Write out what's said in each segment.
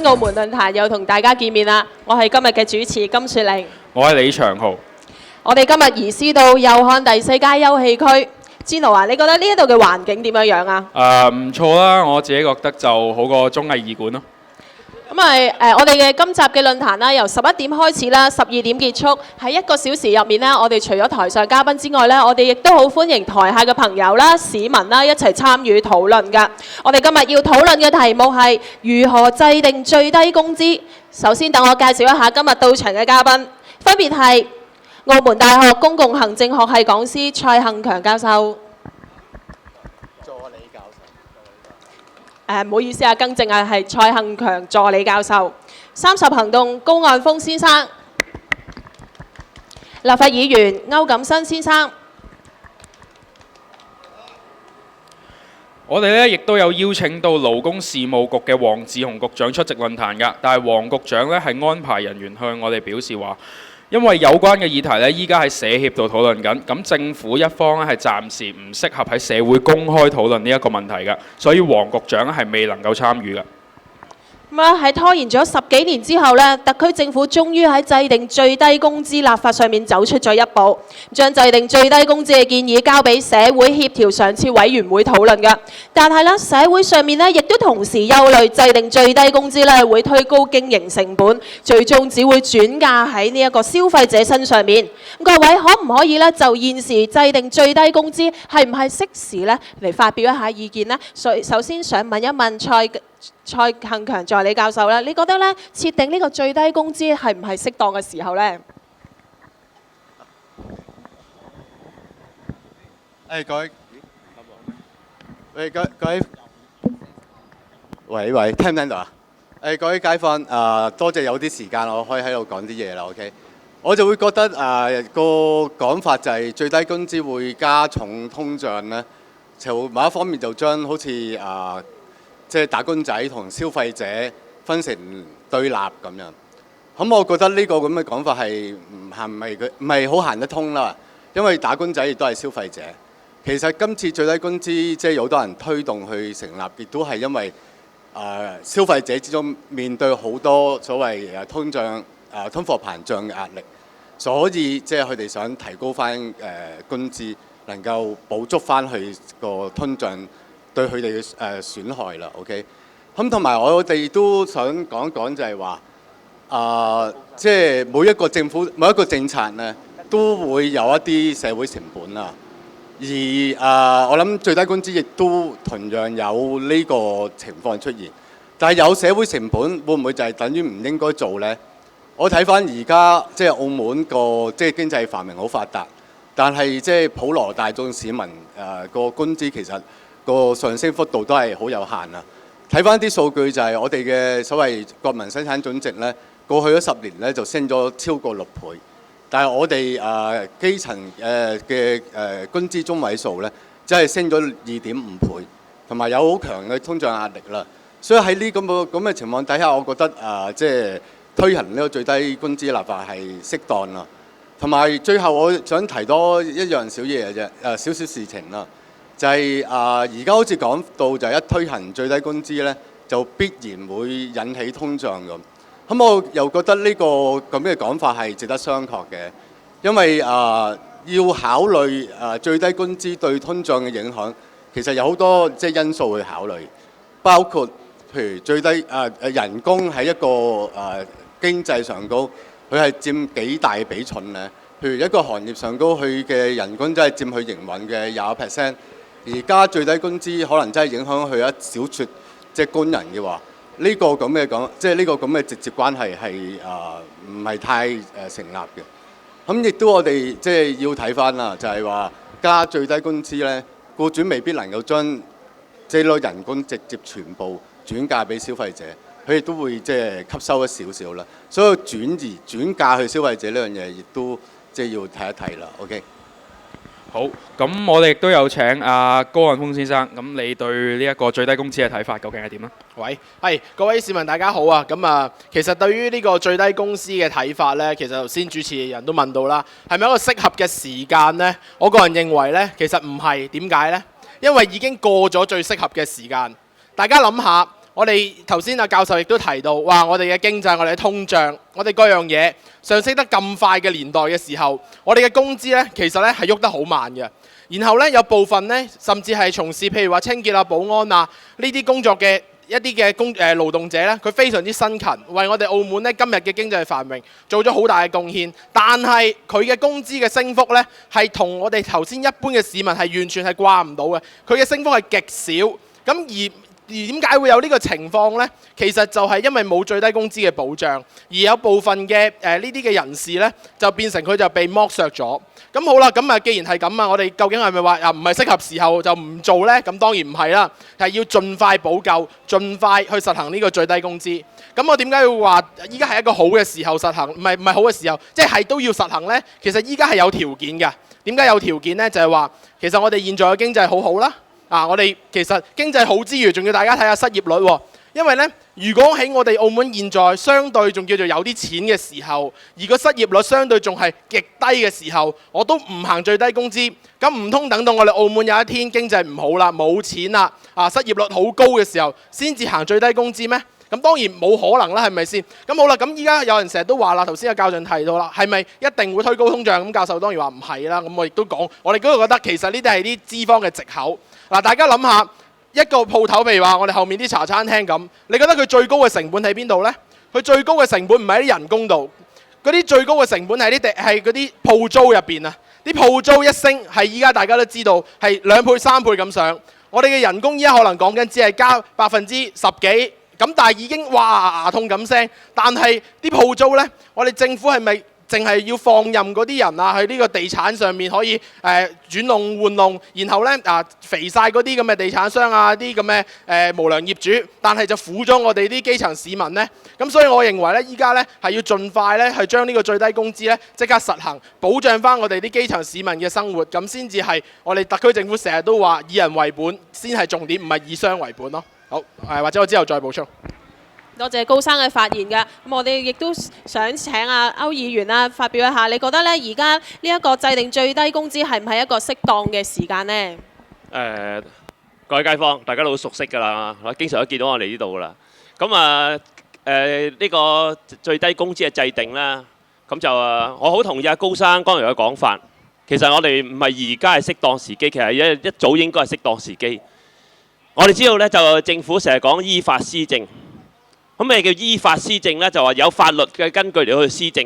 澳門論壇又同大家見面啦！我係今日嘅主持金雪玲。我係李長豪。我哋今日移師到祐漢第4街休憩區。Gino啊，你覺得呢一度嘅環境點樣啊？唔錯啦，我自己覺得就好過綜藝二館咯。咁我哋嘅今集嘅論壇啦，由11點開始啦，12點結束。喺1個小時入面呢，我哋除咗台上嘉賓之外呢，我哋亦都好歡迎台下嘅朋友啦、市民啦一齊參與討論㗎。我哋今日要討論嘅題目係如何制定最低工資。首先，等我介紹一下今日到場嘅嘉賓，分別係澳門大學公共行政學系講師蔡幸強教授。唔好意思啊，更正啊，係蔡幸強助理教授。30行動高岸峰先生，立法議員歐錦新先生。我哋咧亦都有邀請到勞工事務局嘅黃志雄局長出席論壇㗎，但係黃局長咧係安排人員向我哋表示話，因為有關嘅議題咧，依家喺社協度討論緊，咁政府一方咧係暫時唔適合喺社會公開討論呢一個問題嘅，所以黃局長係未能夠參與嘅。喺拖延咗10幾年之後呢，特區政府終於喺制定最低工資立法上面走出咗一步，將制定最低工資嘅建議交俾社會協調上次委員會討論嘅。但係呢，社會上面呢亦都同時憂慮制定最低工資呢會推高經營成本，最終只會轉嫁喺呢一個消費者身上面。各位可唔可以呢就現時制定最低工資係唔係適時呢嚟發表一下意見呢？首先想問一問蔡幸強助理教授啦，你覺得咧設定呢個最低工資係唔係適當嘅時候咧？各位，喂，聽唔聽到啊？各位街坊，多謝有啲時間，我可以喺度講啲嘢啦。OK，我就會覺得個講法就係最低工資會加重通脹咧，就某一方面就將好似即係打工仔同消費者分成對立咁樣，咁我覺得呢個咁嘅講法係唔係好行得通啦。因為打工仔亦都係消費者。其實今次最低工資即係有好多人推動去成立，亦都係因為消費者之中面對好多所謂通貨膨脹嘅壓力，所以即係佢哋想提高翻工資，能夠補足翻佢個通脹對佢哋嘅損害啦。OK， 咁同埋我哋都想講一講就係話，即係每一個政府每一個政策咧，都會有一啲社會成本啦。而我諗最低工資亦都同樣有呢個情況出現，但係有社會成本會唔會就係等於唔應該做呢？我睇翻而家即係澳門個即係經濟繁榮好發達，但係即係普羅大眾市民個工資其實個上升幅度都係好有限啊！睇翻啲數據就係我哋嘅所謂國民生產總值咧，過去咗10年咧就升咗超過6倍，但係我哋基層嘅工資中位數咧，只係升咗2.5倍，同埋有好強嘅通脹壓力啦。所以喺呢咁嘅情況底下，我覺得即係推行呢個最低工資立法係適當啦。同埋最後我想提多一樣小嘢嘅啫，少少事情啦。就係而家好似講到就一推行最低工資咧，就必然會引起通脹咁。咁我又覺得呢個咁嘅講法係值得商榷嘅，因為要考慮最低工資對通脹嘅影響，其實有好多即係因素去考慮，包括譬如最低人工喺一個經濟上高，佢係佔幾大比重咧？譬如一個行業上高，佢嘅人工真係佔佢營運嘅20%。而家最低工資可能真係影響佢一小撮即係工人嘅話，呢個咁嘅講，即係呢個咁嘅直接關係係唔係太成立嘅。咁亦都我哋即係要睇翻啦，就係話加最低工資咧，僱主未必能夠將即係攞人工直接全部轉嫁俾消費者，佢亦都會即係吸收一少少啦。所以轉嫁去消費者呢樣嘢，亦都即係要睇一睇啦。OK。好，咁我哋亦都有請高岸峰先生，咁你對呢一個最低工資嘅睇法究竟係點呢？喂，係各位市民大家好啊！咁其實對於呢個最低工資嘅睇法呢，其實頭先主持人都問到啦，係咪一個適合嘅時間呢？我個人認為呢，其實唔係，點解呢？因為已經過咗最適合嘅時間。大家諗下，我哋頭先教授亦都提到，話我哋嘅經濟、我哋嘅通脹、我哋各樣嘢上升得咁快嘅年代嘅時候，我哋嘅工資呢，其實呢係喐得好慢嘅。然後呢，有部分呢，甚至係從事譬如話清潔啊、保安啊呢啲工作嘅一啲嘅勞動者呢，佢非常之辛勤，為我哋澳門呢今日嘅經濟繁榮做咗好大嘅貢獻。但係佢嘅工資嘅升幅呢，係同我哋頭先一般嘅市民係完全係掛唔到嘅，佢嘅升幅係極少。咁而點解會有呢個情況呢？其實就係因為冇最低工資嘅保障，而有部分嘅呢啲嘅人士呢，就變成佢就被剝削咗。咁好啦，咁既然係咁啊，我哋究竟係咪話唔係適合時候就唔做呢？咁當然唔係啦，係要盡快補救，盡快去實行呢個最低工資。咁我點解會話依家係一個好嘅時候實行？唔係好嘅時候，即係都要實行呢？其實依家係有條件嘅。點解有條件呢？就係話其實我哋現在嘅經濟好好啦。我哋其實經濟好之餘，仲要大家睇下失業率喎。因為呢，如果喺我哋澳門現在相對仲叫做有啲錢嘅時候，而個失業率相對仲係極低嘅時候，我都唔行最低工資，咁唔通等到我哋澳門有一天經濟唔好啦、冇錢啦、失業率好高嘅時候，先至行最低工資咩？咁當然冇可能啦，係咪先？咁好啦，咁依家有人成日都話啦，頭先阿教授提到啦，係咪一定會推高通脹？咁教授當然話唔係啦。咁我亦都講，我哋嗰度覺得其實呢啲係啲資方嘅藉口。嗱，大家諗下一個鋪頭，譬如話我哋後面啲茶餐廳咁，你覺得佢最高嘅成本喺邊度呢？佢最高嘅成本唔係喺啲人工度，嗰啲最高嘅成本係嗰啲鋪租入邊啊！啲鋪租一升係依家大家都知道係2倍3倍咁上，我哋嘅人工依家可能講緊只係加10%幾。咁但係已經哇牙痛咁聲，但係啲鋪租呢，我哋政府係咪淨係要放任嗰啲人啊喺呢個地產上面可以轉弄玩弄，然後呢肥晒嗰啲咁嘅地產商啊，啲咁嘅無良業主，但係就苦咗我哋啲基層市民呢。咁所以我認為呢，依家呢係要盡快呢去將呢個最低工資呢即刻實行，保障翻我哋啲基層市民嘅生活，咁先至係我哋特區政府成日都話以人為本先係重點，唔係以商為本咯。好，或者我之後再補充。多謝高生嘅發言㗎。咁我哋亦都想請阿歐議員發表一下，你覺得呢而家呢一個制定最低工資係唔係一個適當嘅時間呢？各位街坊，大家都好熟悉㗎啦，經常都見到我哋呢度㗎啦。咁呢個最低工資嘅制定啦，咁就我好同意阿高生剛才嘅講法。其實我哋唔係而家係適當時機，其實一早應該係適當時機。我哋知道呢，就政府成日講依法施政。咁咩叫依法施政呢？就話有法律嘅根據嚟去施政。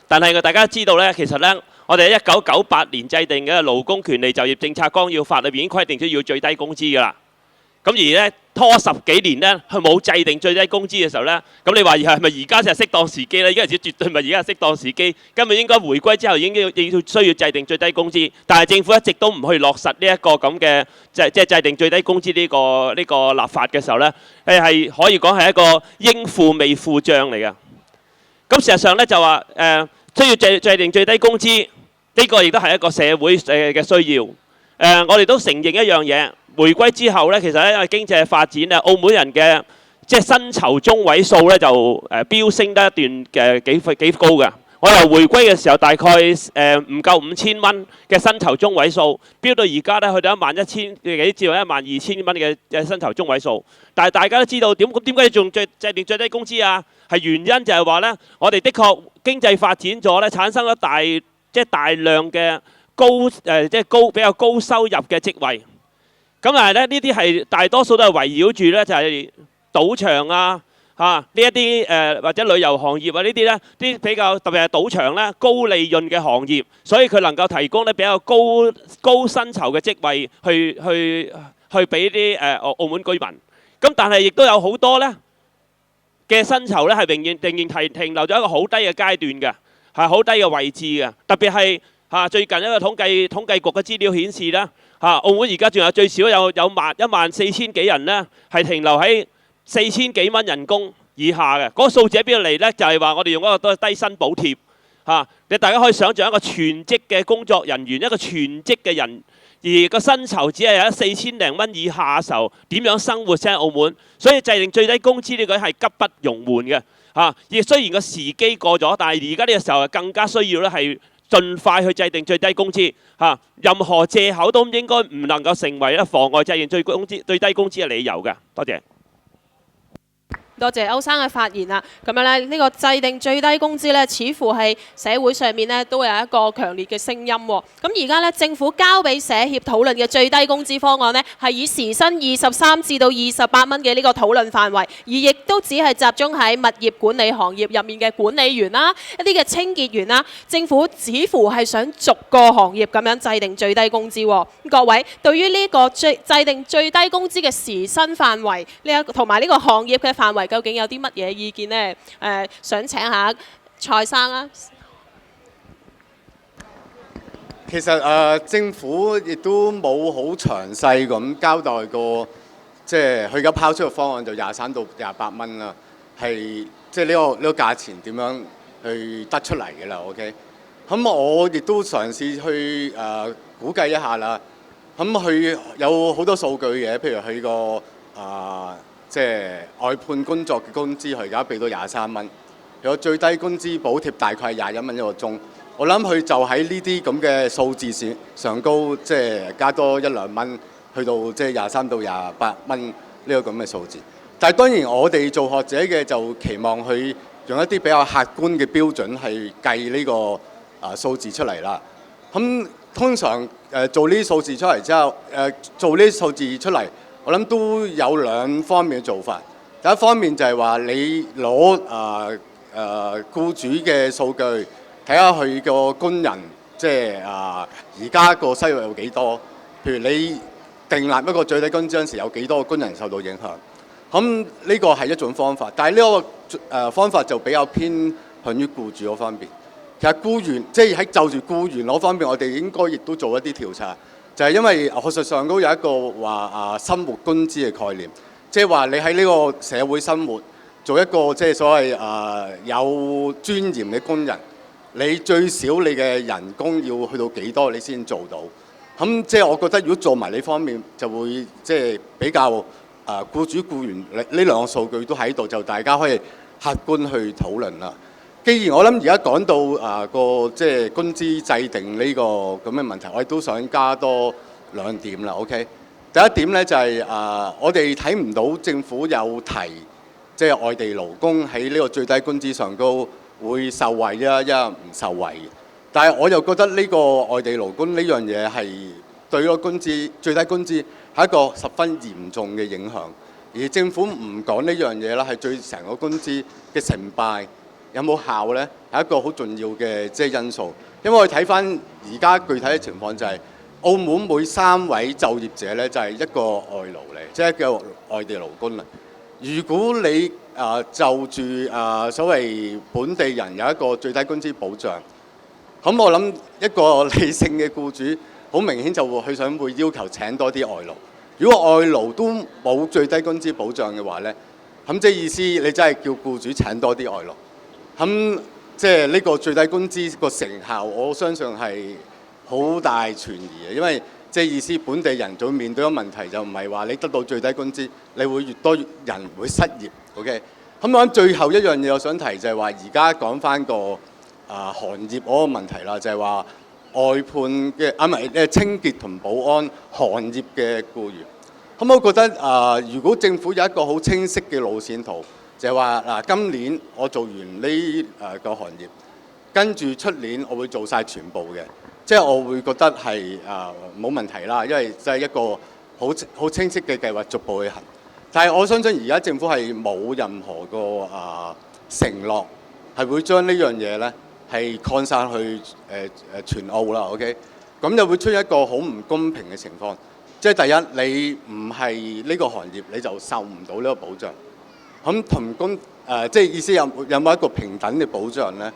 但係大家知道呢，其實呢，我哋喺1998年制定嘅勞工權利就業政策綱要法裏邊已經規定咗要最低工資㗎啦。咁而呢，拖10幾年呢，佢冇制定最低工資嘅時候呢，咁你話係咪而家就係適當時機呢？而家絕對唔係而家係適當時機，根本應該回歸之後已經需要制定最低工資。但係政府一直都唔去落實呢一個咁嘅即係制定最低工資呢個立法嘅時候呢，係可以講係一個應付未付帳嚟嘅。咁事實上呢，就話需要制定最低工資，呢個亦都係一個社會嘅需要。我哋都承認一樣嘢。回歸之後呢，其實因為經濟嘅發展咧，澳門人嘅即係薪酬中位數咧就飆升得一段幾高嘅。我由回歸嘅時候大概唔夠5000蚊嘅薪酬中位數，飆到而家咧去到11000幾至12000蚊嘅薪酬中位數。但係大家都知道點解仲制定最低工資啊？係原因就係話呢，我哋的確經濟發展咗咧，產生咗大量嘅比較高收入嘅職位。咁但係咧，呢啲係大多數都係圍繞住咧，就係賭場啊，呢一啲或者旅遊行業啊呢啲咧，啲比較特別係賭場咧高利潤嘅行業，所以佢能夠提供咧比較高薪酬嘅職位去俾啲澳門居民。咁但係亦都有好多咧嘅薪酬咧係仍然停留咗一個好低嘅階段嘅，係好低嘅位置嘅。特別係最近一個統計局嘅資料顯示咧。澳門而家仲有最少有14000幾人呢，係停留喺4000幾蚊人工以下嘅。嗰個數字喺邊度嚟呢？就係話我哋用一個低薪補貼。大家可以想像一個全職嘅工作人員，一個全職嘅人，而個薪酬只係喺4000零蚊以下嘅時候，點樣生活先喺澳門？所以制定最低工資呢個係急不容緩嘅。亦雖然個時機過咗，但係而家呢個時候更加需要咧係盡快去制定最低工資。任何藉口都應該唔能夠成為妨礙制定最低工資嘅理由嘅。多謝。多謝歐生嘅發言啦。咁樣咧，呢個制定最低工資咧，似乎係社會上面咧都有一個強烈嘅聲音喎。咁而家咧，政府交俾社協討論嘅最低工資方案呢，係以時薪23至到28蚊嘅呢個討論範圍，而亦都只係集中喺物業管理行業入面嘅管理員啦、一啲嘅清潔員啦。政府似乎係想逐個行業咁樣制定最低工資喎。各位對於呢個制定最低工資嘅時薪範圍同埋呢個行業嘅範圍，究竟有啲乜嘢意見呢？想請下蔡生啊。其實政府亦都冇好詳細咁交代過，即係佢而家拋出嘅方案就23到28蚊啦，係即係呢個價錢點樣去得出嚟嘅啦。OK， 咁我亦都嘗試去估計一下啦。咁佢有好多數據嘅，譬如佢個即係外判工作嘅工資，佢而家俾到23蚊，有最低工資補貼大概係21蚊一個鐘。我諗佢就喺呢啲咁嘅數字線上高，即係加多1-2蚊，去到即係23到28蚊呢個咁嘅數字。但係當然我哋做學者嘅就期望佢用一啲比較客觀嘅標準去計呢個數字出嚟啦。咁通常做呢啲數字出嚟之後，做呢啲數字出嚟，我諗都有2方面嘅做法。第一方面就係話你攞僱主嘅數據，睇下佢個工人即係而家個收入有幾多？譬如你訂立一個最低工資嗰陣時，有幾多個工人受到影響？咁呢個係一種方法，但係呢個方法就比較偏向於僱主嗰方面。其實僱員即係喺就住僱員嗰方面，我哋應該亦都做一啲調查，就係因為學術上都有一個話生活工資嘅概念，即係話你喺呢個社會生活做一個即係所謂有尊嚴嘅工人。你最少你嘅人工要去到幾多你先做到？咁即係我覺得如果做埋呢方面，就會即係比較僱主僱員呢2個數據都喺度，就大家可以客觀去討論啦。既然我諗而家講到個即係工資制定呢個咁嘅問題，我亦都想加多2點啦。OK， 第一點咧就係我哋睇唔到政府有提即係外地勞工喺呢個最低工資上高會受惠啊，因為唔受惠。但係我又覺得呢個外地勞工呢樣嘢係對個工資最低工資係一個十分嚴重嘅影響。而政府唔講呢樣嘢啦，係對成個工資嘅成敗有冇效呢？係一個好重要嘅即係因素。因為我哋睇翻而家具體嘅情況就係、澳門每3位就業者呢，就係一個外勞嚟，即係一個外地勞工啦。如果你就住所謂本地人有一個最低工資保障，咁我諗一個理性嘅僱主好明顯就會會要求請多啲外勞。如果外勞都冇最低工資保障嘅話呢，咁即係意思你真係叫僱主請多啲外勞，咁即係呢個最低工資個成效，我相信係好大存疑嘅，因為即係意思本地人就會面對嘅問題就唔係話你得到最低工資，你會越多人會失業。OK， 咁我諗最後一樣嘢我想提就係話而家講翻個行業嗰個問題啦，就係話外判嘅唔係清潔同保安行業嘅僱員。咁我覺得如果政府有一個好清晰嘅路線圖，就係話今年我做完呢個行業，跟住出年我會做晒全部嘅，即係我會覺得係冇問題啦，因為即係一個好清晰嘅計劃逐步去行。但係我相信而家政府係冇任何個承諾係會將呢樣嘢咧係擴散去全澳啦。OK， 咁就會出現一個好唔公平嘅情況，即係第一你唔係呢個行業你就受唔到呢個保障。咁同工即係意思有冇一個平等嘅保障咧？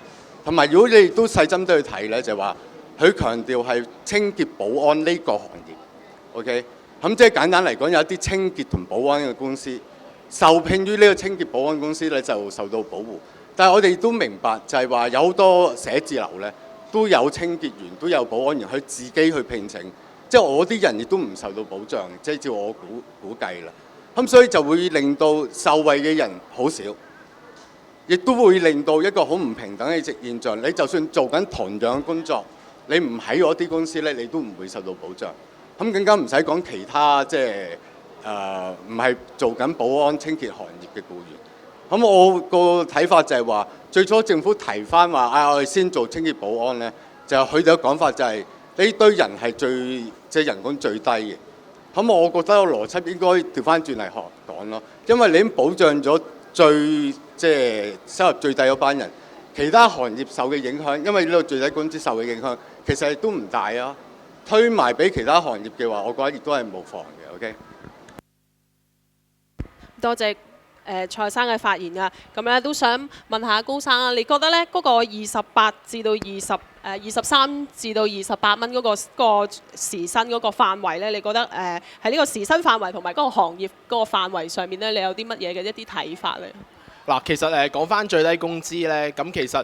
同埋如果你都細針都去睇咧，就係話佢強調係清潔保安呢個行業。OK。咁即係簡單嚟講，有一啲清潔同保安嘅公司受聘於呢個清潔保安公司咧，就受到保護。但係我哋都明白，就係話有好多寫字樓咧都有清潔員，都有保安員，佢自己去聘請。即係我啲人亦都唔受到保障，即係照我估計啦。咁所以就會令到受惠嘅人好少，亦都會令到一個好唔平等嘅現象。你就算做緊同樣工作，你唔喺嗰啲公司咧，你都唔會受到保障。咁更加唔使講其他即係唔係做緊保安清潔行業嘅僱員，咁我個睇法就係話，最初政府提翻話我哋先做清潔保安咧，就佢哋嘅講法就係呢堆人係即係人工最低嘅。咁我覺得個邏輯應該調翻轉嚟講咯，因為你已經保障咗即係收入最低嗰班人，其他行業受嘅影響，因為呢個最低工資受嘅影響其實都唔大啊。推埋俾其他行業嘅話，我覺得亦都係無妨嘅。OK。多謝蔡生嘅發言啊！咁咧都想問下高生啊，你覺得咧嗰個28至到23至到28蚊嗰個時薪嗰個範圍咧，你覺得喺呢個時薪範圍同埋嗰個行業嗰個範圍上面咧，你有啲乜嘢嘅一啲睇法咧？嗱，其實講翻最低工資咧，咁其實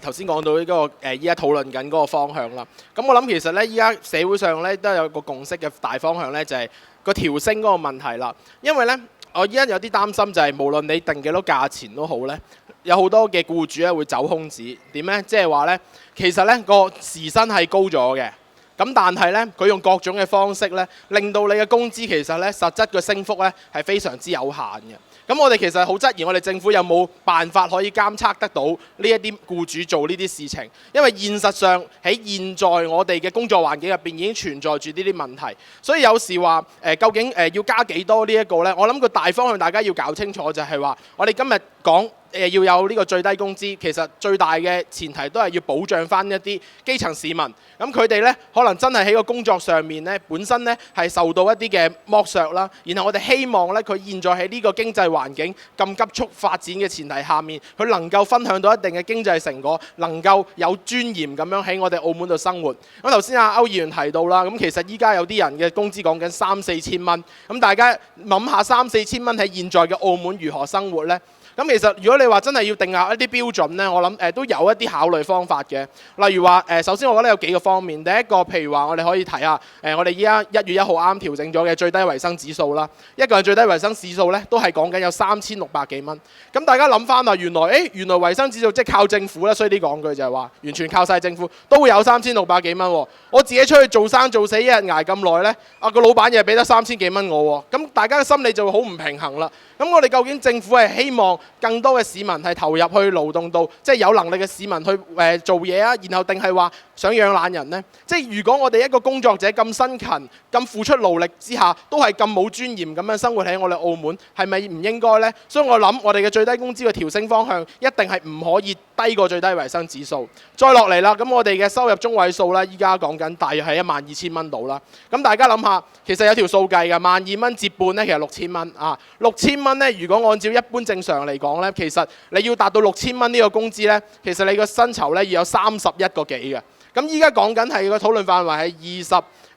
頭先講到呢個依家討論緊嗰個方向啦。咁我諗其實咧，依家社會上咧都有個共識嘅大方向咧，就係個調升嗰個問題啦。因為咧，我依家有啲擔心就係無論你定幾多價錢都好咧，有好多嘅僱主咧會走空子。點咧？即係話咧，其實咧個時薪係高咗嘅。咁但係咧，佢用各種嘅方式咧，令到你嘅工資其實咧實質嘅升幅咧係非常之有限嘅。咁我哋其實好質疑我哋政府有冇辦法可以監測得到呢一啲僱主做呢啲事情，因為現實上喺現在我哋嘅工作環境入邊已經存在住呢啲問題，所以有時話究竟要加幾多呢一個呢？我諗個大方向大家要搞清楚就係話，我哋今日講要有呢個最低工資，其實最大嘅前提都係要保障翻一啲基層市民。咁佢哋呢，可能真係喺個工作上面呢，本身呢係受到一啲嘅剝削啦。然後我哋希望呢，佢現在喺呢個經濟環境咁急速發展嘅前提下面，佢能夠分享到一定嘅經濟成果，能夠有尊嚴咁樣喺我哋澳門度生活。咁頭先阿歐議員提到啦，咁其實依家有啲人嘅工資講緊3-4千蚊，咁大家諗下3-4千蚊喺現在嘅澳門如何生活呢？咁其實如果你話真係要定下一啲標準呢，我諗都有一啲考慮方法嘅。例如話首先我覺得有幾個方面。第一個譬如話我哋可以睇下我哋依家1月1號啱調整咗嘅最低維生指數啦，一個人最低維生指數呢都係講緊有3600幾蚊。咁大家諗翻啊，原來維生指數即係靠政府啦，所以啲講句就係話完全靠晒政府都會有3600幾蚊喎。我自己出去做生做死一日捱咁耐呢，個老闆又係俾得3000幾蚊我喎。咁大家嘅心理就會好唔平衡啦。咁我哋究竟政府係希望更多嘅市民係投入去勞動度，即係有能力嘅市民去做嘢啊，然後定係話想養懶人呢？即係如果我哋一個工作者咁辛勤、咁付出勞力之下，都係咁冇尊嚴咁樣生活喺我哋澳門，係咪唔應該呢？所以我諗我哋嘅最低工資嘅調升方向一定係唔可以低過最低維生指數。再落嚟啦，咁我哋嘅收入中位數呢，依家講緊大約係12000蚊到啦。咁大家諗下，其實有條數計嘅，12000蚊折半呢，其實6000蚊啊，6000蚊呢，如果按照一般正常嚟講呢，其實你要達到6000蚊呢個工資呢，其實你個薪酬呢要有31個幾嘅。咁依家講緊係個討論範圍係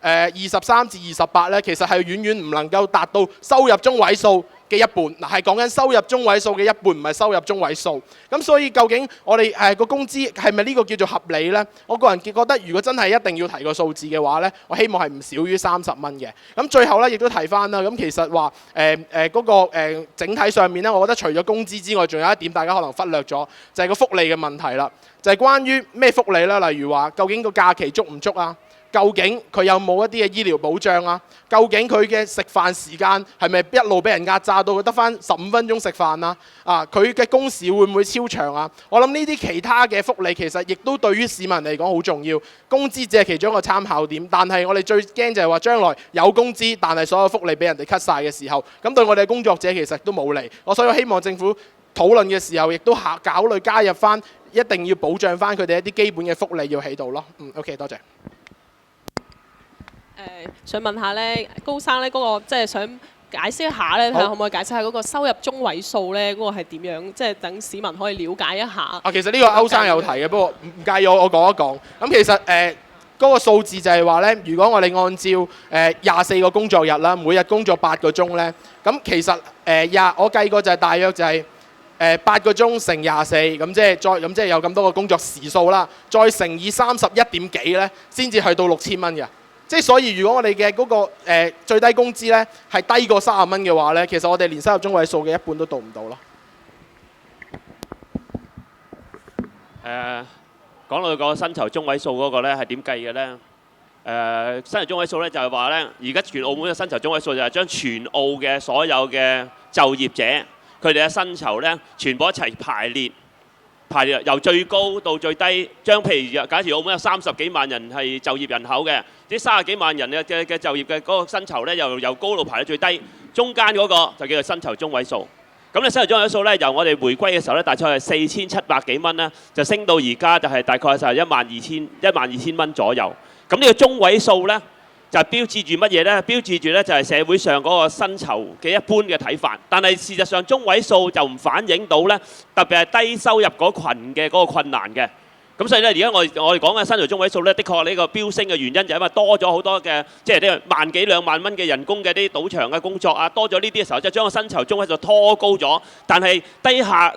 23至28呢，其實係遠遠唔能夠達到收入中位數嘅一半。嗱，係講緊收入中位數嘅一半，唔係收入中位數。咁所以究竟我哋個工資係咪呢個叫做合理呢？我個人覺得，如果真係一定要提個數字嘅話呢，我希望係唔少於30蚊嘅。咁最後呢，亦都提翻啦。咁其實話嗰個整體上面呢，我覺得除咗工資之外，仲有一點大家可能忽略咗，就係個福利嘅問題啦。就係關於咩福利啦？例如話，究竟個假期足唔足啊？究竟佢有冇一啲嘅醫療保障啊？究竟佢嘅食飯時間係咪一路俾人壓榨到佢得翻15分鐘食飯啊？佢嘅工時會唔會超長啊？我諗呢啲其他嘅福利其實亦都對於市民嚟講好重要。工資只係其中一個參考點，但係我哋最驚就係話將來有工資，但係所有福利俾人哋 cut 晒嘅時候，咁對我哋嘅工作者其實都冇利。所以我希望政府討論嘅時候，亦都考慮加入翻，一定要保障翻佢哋一啲基本嘅福利要喺度咯。OK， 多謝。想問下咧，高生咧嗰個即係想解釋一下咧，睇下可唔可以解釋下嗰個收入中位數咧，嗰個係點樣？即係等市民可以了解一下。其實呢個歐生有提嘅，不過唔介意我講一講。咁其實嗰個數字就係話咧，如果我哋按照24個工作日啦，每日工作8個鐘咧，咁其實我計過就係大約就係8個鐘乘24，咁即係有咁多個工作時數啦，再乘以31點幾咧，先至去到6000蚊嘅。即係所以，如果我哋嘅嗰個最低工資咧係低過30蚊嘅話咧，其實我哋連收入中位數嘅一半都到唔到咯。講到個薪酬中位數嗰個咧係點計嘅咧？薪酬中位數咧就係話咧，而家全澳門嘅薪酬中位數就係將全澳嘅所有嘅就業者佢哋嘅薪酬咧，全部一齊排列由最高到最低，將譬如假如澳門有30幾萬人係就業人口嘅，啲30幾萬人嘅就業嘅嗰個薪酬咧，由高到排到最低，中間嗰個就叫做薪酬中位數。咁咧薪酬中位數咧，由我哋回歸嘅時候咧，大概係4700幾蚊咧，就升到而家就係大概就係12000蚊左右。咁呢個中位數咧，就係標誌住乜嘢咧？標誌住咧就係社會上嗰個薪酬嘅一般嘅睇法，但係事實上中位數就唔反映到咧，特別係低收入嗰群嘅嗰個困難嘅。咁所以咧，而家我哋講嘅薪酬中位數咧，的確呢個飆升嘅原因就係因為多咗好多嘅，即係啲萬幾兩萬蚊嘅人工嘅啲賭場嘅工作啊，多咗呢啲嘅時候，就將個薪酬中位數拖高咗。但係下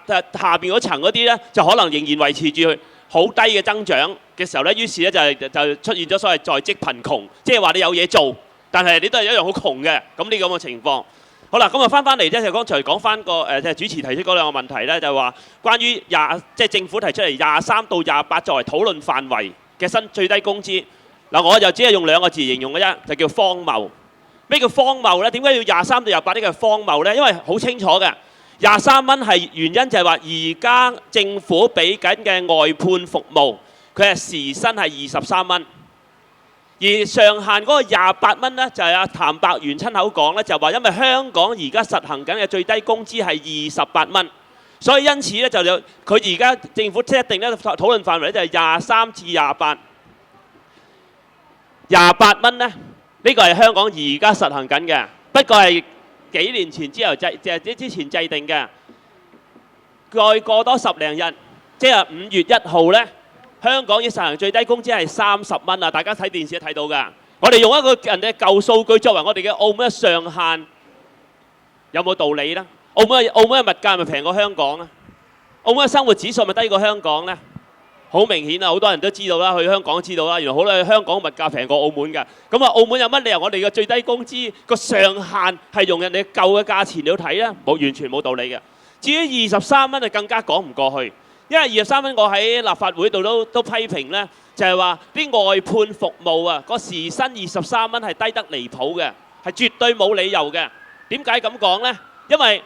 邊嗰層嗰啲咧，就可能仍然維持住好低嘅增長嘅時候咧，於是咧就出現咗所謂在職貧窮，即係話你有嘢做，但係你都係一樣好窮嘅。咁呢咁嘅情況。好啦，咁啊翻嚟啫，就剛才講翻個主持提出嗰兩個問題咧，就係話關於即係政府提出嚟23到28作為討論範圍嘅最低工資。嗱，我就只係用2個字形容嘅啫，就叫荒謬。咩叫荒謬咧？點解要23到28呢個係荒謬咧？因為好清楚嘅，23蚊係原因就係話而家政府俾緊嘅外判服務，佢係時薪係23蚊。而上限嗰個28蚊咧，就係阿譚伯源親口講咧，就話因為香港而家實行緊嘅最低工資係28蚊，所以因此咧就有佢而家政府設定咧討論範圍咧就係23至28。28蚊咧，呢個係香港而家實行緊嘅，不過係幾年前之前制定嘅。再過多10零日，即係5月1號咧。香港要實行最低工資係30蚊啊！大家睇電視都睇到㗎。我哋用一個人哋嘅舊數據作為我哋嘅澳門嘅上限，有冇道理呢？澳門嘅物價係咪平過香港啊？澳門嘅生活指數咪低過香港呢？好明顯啊！好多人都知道啦，去香港都知道啦。原來好多香港物價平過澳門㗎。咁啊，澳門有乜理由我哋嘅最低工資個上限係用人哋舊嘅價錢嚟睇呢？完全冇道理嘅。至於23蚊就更加講唔過去。因為23蚊，我喺立法會度都批評咧，就係話啲外判服務啊，個時薪23蚊係低得離譜嘅，係絕對冇理由嘅。點解咁講咧？因為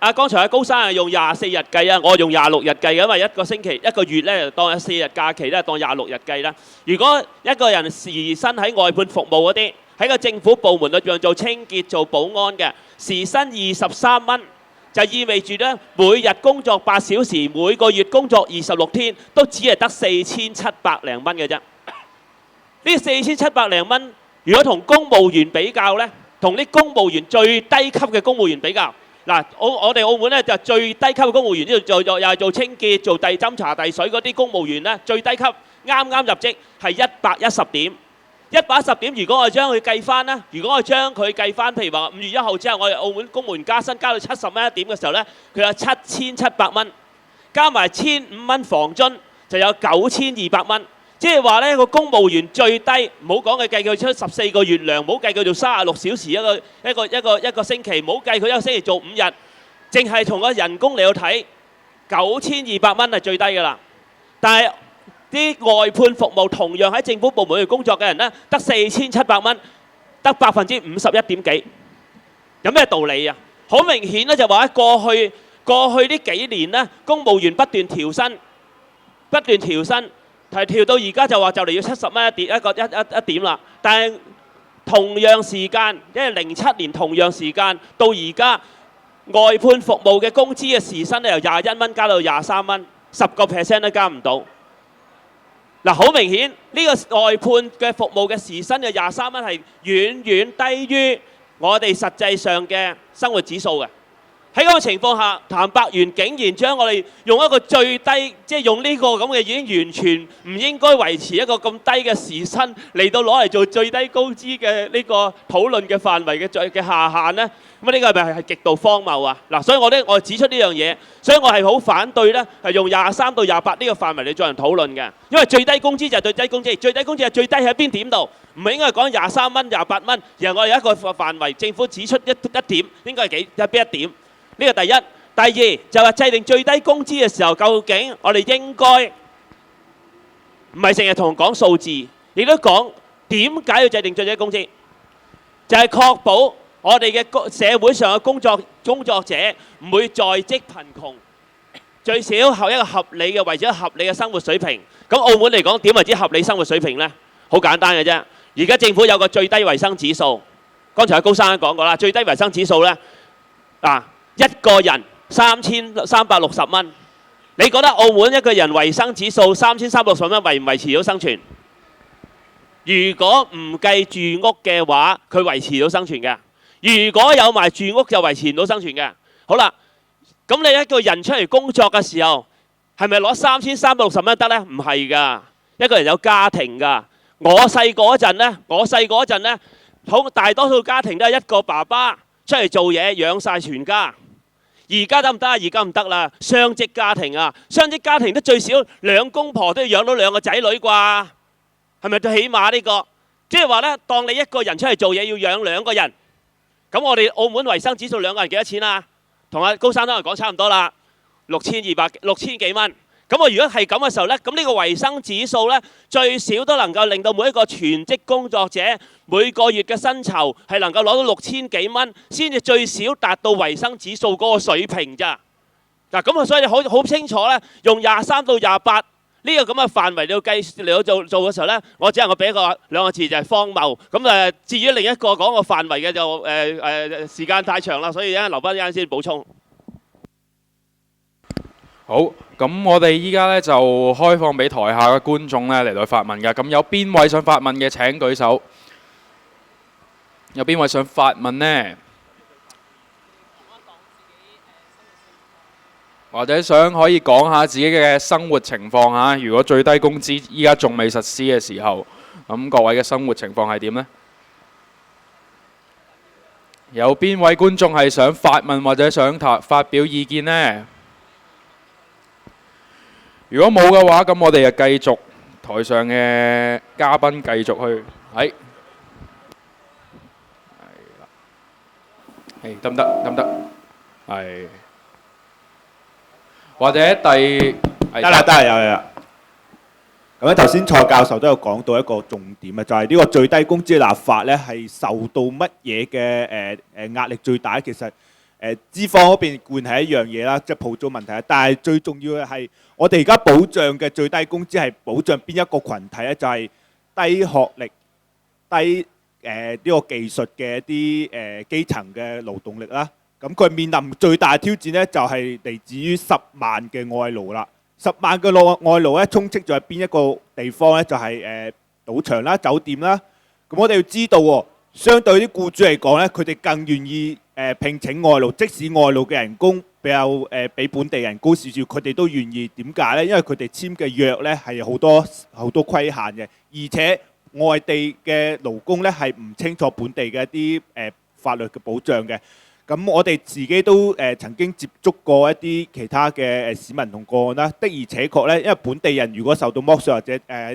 剛才高生係用24日計啊，我用26日計嘅，因為一個星期一個月咧當有4日假期咧，當26日計啦。如果一個人時薪喺外判服務嗰啲，喺個政府部門裏邊做清潔、做保安嘅，時薪23蚊。就意味住咧，每日工作8小時，每個月工作26天，都只係得4700零蚊嘅啫。呢4700零蚊，如果同公務員比較咧，同啲公務員最低級嘅公務員比較，嗱，我哋澳門咧就最低級嘅公務員，呢度又係做清潔、做遞針茶遞水嗰啲公務員咧，最低級啱啱入職係110點。110點，如果我將佢計翻咧，譬如話5月1號之後，我哋澳門公務員加薪加到70蚊一點嘅時候咧，佢有7700蚊，加埋1500蚊房津，就有9200蚊。即係話咧，個公務員最低，唔好講佢計佢出14個月糧，唔好計佢做36小時一個星期，唔好計佢一個星期做5日，淨係從個人工嚟到睇，9200蚊係最低㗎啦。但係啲外判服務同樣喺政府部門去工作嘅人咧，得4700蚊，得51%點幾，有咩道理啊？好明顯咧，就話喺過去呢幾年咧，公務員不斷調薪，調到而家就話就嚟要70蚊一點啦。但係同樣時間，因為07年同樣時間到而家，外判服務嘅工資嘅時薪咧由21蚊加到23蚊，10% 都加唔到。嗱，好明顯呢個外判嘅服務嘅時薪嘅23蚊係遠遠低於我哋實際上嘅生活指數嘅。喺嗰個情況下，譚伯源竟然將我哋用一個最低，即係用呢個咁嘅已經完全唔應該維持一個咁低嘅時薪嚟到攞嚟做最低工資嘅呢個討論嘅範圍嘅下限呢？咁呢個係咪係極度荒謬啊？嗱，所以我指出呢樣嘢，所以我係好反對呢，係用23到28呢個範圍嚟進行討論嘅，因為最低工資就係最低工資，最低工資係最低喺邊點度？唔係應該講23蚊、28蚊，而係我哋有一個範圍，政府指出一點，應該係邊一點？呢個第一，第二就係制定最低工資嘅時候，究竟我哋應該唔係成日同人講數字，亦都講點解要制定最低工資，就係確保我哋嘅社會上嘅工作者唔會在職貧窮，最少係一個合理嘅為咗合理嘅生活水平。咁澳門嚟講點為之合理生活水平呢？好簡單嘅啫。而家政府有個最低維生指數，剛才高生都講過啦，最低維生指數呢，一個人3360蚊。你覺得澳門一個人維生指數3360蚊維唔維持到生存？如果唔計住屋嘅話，佢維持到生存嘅。如果有埋住屋就維持唔到生存嘅。好啦，咁你一個人出嚟工作嘅時候，係咪攞3360蚊得呢？唔係㗎，一個人有家庭㗎。我細個嗰陣呢，好大多數家庭都係一個爸爸出嚟做嘢養晒全家。而家得唔得啊？而家唔得啦，雙職家庭啊，雙職家庭都最少兩公婆都要養到兩個仔女啩，係咪都起碼呢個？即係話呢，當你一個人出嚟做嘢要養兩個人，咁我哋澳門維生指數兩個人幾多錢啊？同阿高生都係講差唔多啦，6000幾蚊。咁我如果係咁嘅時候呢，咁呢個維生指數呢，最少都能夠令到每一個全職工作者每個月嘅薪酬係能夠攞到6000幾蚊，先至最少達到維生指數嗰個水平咋。嗱，咁啊，所以你好清楚呢，用23到28呢個咁嘅範圍嚟到做嘅時候呢，我只能夠俾兩個字就係荒謬。咁至於另一個講個範圍嘅就時間太長啦，所以留翻一陣先補充。好，咁我哋依家咧就開放俾台下嘅觀眾咧嚟到發問㗎。咁有邊位想發問嘅請舉手。有邊位想發問呢？或者想可以講下自己嘅生活情況嚇。如果最低工資依家仲未實施嘅時候，咁各位嘅生活情況係點呢？有邊位觀眾係想發問或者想發表意見呢？如果冇嘅話，咁我哋就繼續台上嘅嘉賓繼續去，係得唔得？得唔得？係，或者得啦，有啦。咁咧頭先蔡教授都有講到一個重點啊，就係呢個最低工資立法咧係受到乜嘢嘅壓力最大？其實資方嗰邊固然係一樣嘢啦，即係鋪租問題啊。但係最重要嘅係我哋而家保障嘅最低工資係保障邊一個群體咧？就係低學歷、低呢個技術嘅一啲基層嘅勞動力啦。咁佢面臨最大挑戰咧，就係嚟自於10萬嘅外勞啦。10萬嘅外勞咧，充斥咗喺邊一個地方咧？就係賭場啦、酒店啦。咁我哋要知道喎，相對啲僱主嚟講咧，佢哋更願意聘請外勞，即使外勞嘅人工比較比本地人高少少，佢哋都願意。點解咧？因為佢哋簽嘅約咧係好多規限嘅，而且外地嘅勞工咧係唔清楚本地嘅一啲法律嘅保障嘅。咁我哋自己都曾經接觸過一啲其他嘅市民同個案啦，的而且確咧，因為本地人如果受到剝削或者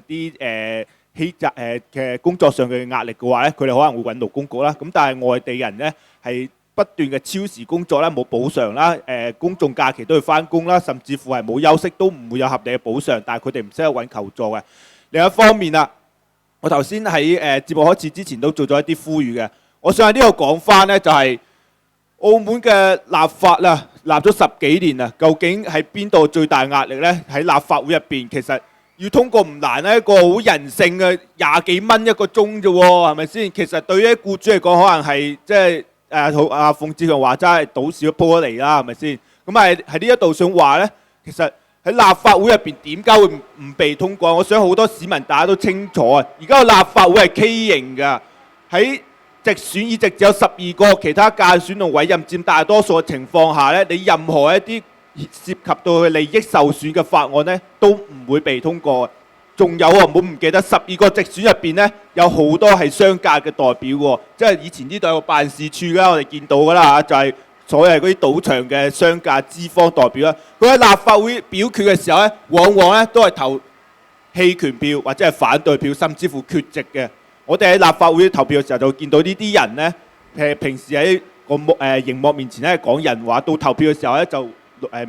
啲欺詐嘅工作上嘅壓力嘅話咧，佢哋可能會揾勞工局啦。咁但係外地人咧係不斷嘅超時工作啦，冇補償啦，公眾假期都要翻工啦，甚至乎係冇休息都唔會有合理嘅補償，但係佢哋唔識得揾求助嘅。另一方面啊，我頭先喺節目開始之前都做咗一啲呼籲嘅，我想喺呢度講翻咧就係澳門嘅立法啦，立咗10幾年啦，究竟喺邊度最大壓力呢？喺立法會入邊，其實要通過唔難咧，一個好人性嘅20幾蚊一個鐘啫喎，係咪先？其實對於僱主嚟講，可能係即係阿馮志強話齋賭少鋪咗嚟啦，係咪先？咁係喺呢一度想話呢，其實喺立法會入邊點解會唔被通過？我想好多市民大家都清楚啊！而家個立法會係畸形㗎，喺直選議席只有12個，其他間選同委任佔大多數嘅情況下咧，你任何一啲涉及到佢利益受損嘅法案咧，都唔會被通過。仲有啊，唔好唔記得12個直選入邊咧，有好多係商界嘅代表喎，即係以前呢度有個辦事處啦，我哋見到㗎啦嚇，就係所謂嗰啲賭場嘅商界資方代表啦。佢喺立法會表決嘅時候咧，往往咧都係投棄權票或者係反對票，甚至乎缺席嘅。我哋喺立法會投票嘅時候就見到呢啲人呢，平時喺個熒幕面前咧講人話，到投票嘅時候咧就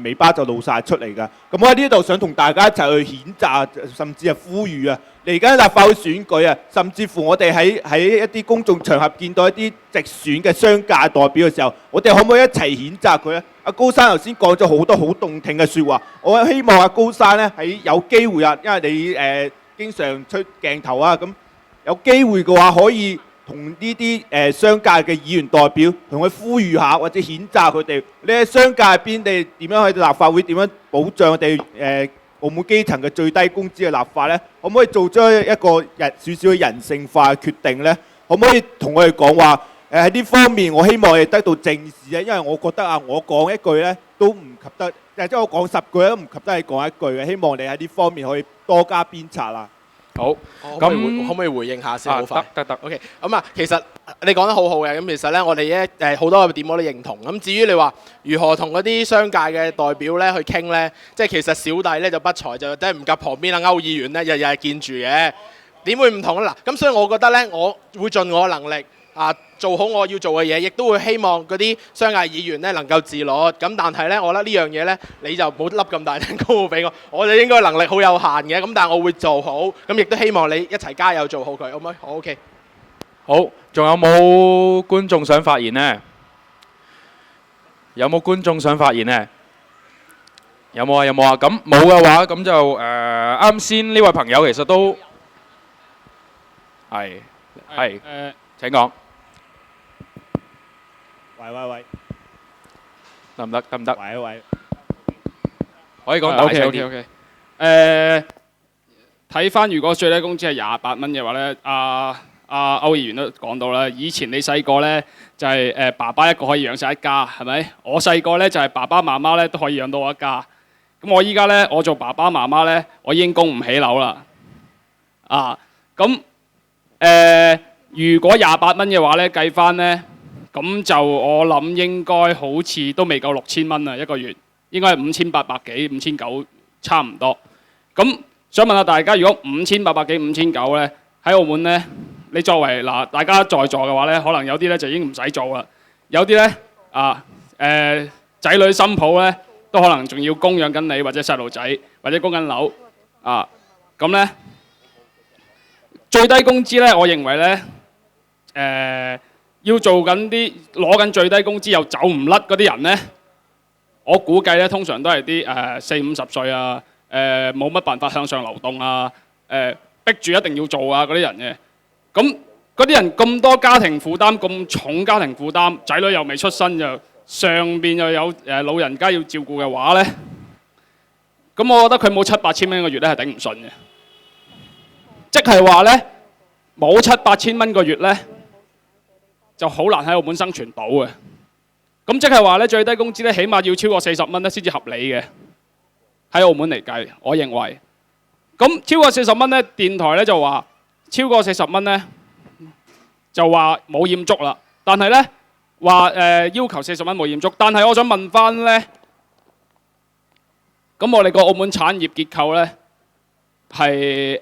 尾巴就露晒出嚟㗎。咁我喺呢度想同大家一齊去譴責，甚至係呼籲啊！嚟緊立法會選舉啊，甚至乎我哋喺一啲公眾場合見到一啲直選嘅商界代表嘅時候，我哋可唔可以一齊譴責佢咧？阿高生頭先講咗好多好動聽嘅説話，我希望阿高生咧喺有機會啊，因為你經常出鏡頭啊，咁有機會嘅話可以同呢啲商界嘅議員代表同佢呼籲下，或者譴責佢哋。你喺商界入邊，你點樣去立法會點樣保障我哋澳門基層嘅最低工資嘅立法呢？可唔可以做出一個少少嘅人性化嘅決定呢？可唔可以同我哋講話喺呢方面，我希望我哋得到正視啊！因為我覺得啊，我講一句呢都唔及得，即係我講10句都唔及得你講一句嘅。希望你喺呢方面可以多加鞭策啦。好，可唔可以回應下先？好快。得。OK，咁啊，其實你講得好好嘅。咁其實咧，我哋咧好多嘅點我都認同。咁至於你話如何同嗰啲商界嘅代表咧去傾咧，即係其實小弟咧就不才，就真係唔及旁邊阿歐議員咧日日見住嘅。點會唔同咧？嗱，咁所以我覺得咧，我會盡我能力做好我要做嘅嘢，亦都會希望嗰啲商界議員咧能夠自律。咁但係咧，我覺得呢樣嘢咧，你就冇笠咁大頂高帽俾我。我哋應該能力好有限嘅，咁但係我會做好。咁亦都希望你一齊加油做好佢，好唔好？好 OK。好，仲有冇觀眾想發言呢？有冇觀眾想發言呢？有冇啊？咁冇嘅話，咁就啱先呢位朋友其實都係請講。喂，得唔得？喂，可以講大聲啲。OK。睇翻如果最低工資係28蚊嘅話咧，歐議員都講到啦。以前你細個咧就係爸爸一個可以養晒一家，係咪？我細個咧就係爸爸媽媽咧都可以養到我一家。咁我依家咧我做爸爸媽媽咧，我已經供唔起樓啦。如果28蚊嘅話咧，計翻咧。咁就我諗應該好似都未夠6000蚊啊，一個月應該係5800幾、5900差唔多。咁想問下大家，如果5800幾、5900咧，喺澳門咧，你作為大家在座嘅話咧，可能有啲咧就已經唔使做啦，有啲咧仔女新抱咧都可能仲要供養緊你或者細路仔或者供緊樓咁咧最低工資咧，我認為咧要做緊啲攞緊最低工資又走唔甩嗰啲人呢，我估計咧通常都係啲40-50歲啊，冇乜辦法向上流動啊，逼住一定要做啊嗰啲人嘅。咁嗰啲人咁多家庭負擔，咁重家庭負擔，仔女又未出生，就上邊又有老人家要照顧嘅話呢，咁我覺得佢冇7-8千蚊個月咧係頂唔順嘅。即係話呢，冇7-8千蚊個月呢，就好難喺澳門生存到嘅，咁即係話咧最低工資咧，起碼要超過40蚊咧先至合理嘅。喺澳門嚟計，我認為，咁超過40蚊咧，電台咧就話超過40蚊咧就話冇驗足啦。但係咧話要求40蚊冇驗足，但係我想問翻咧，咁我哋個澳門產業結構咧係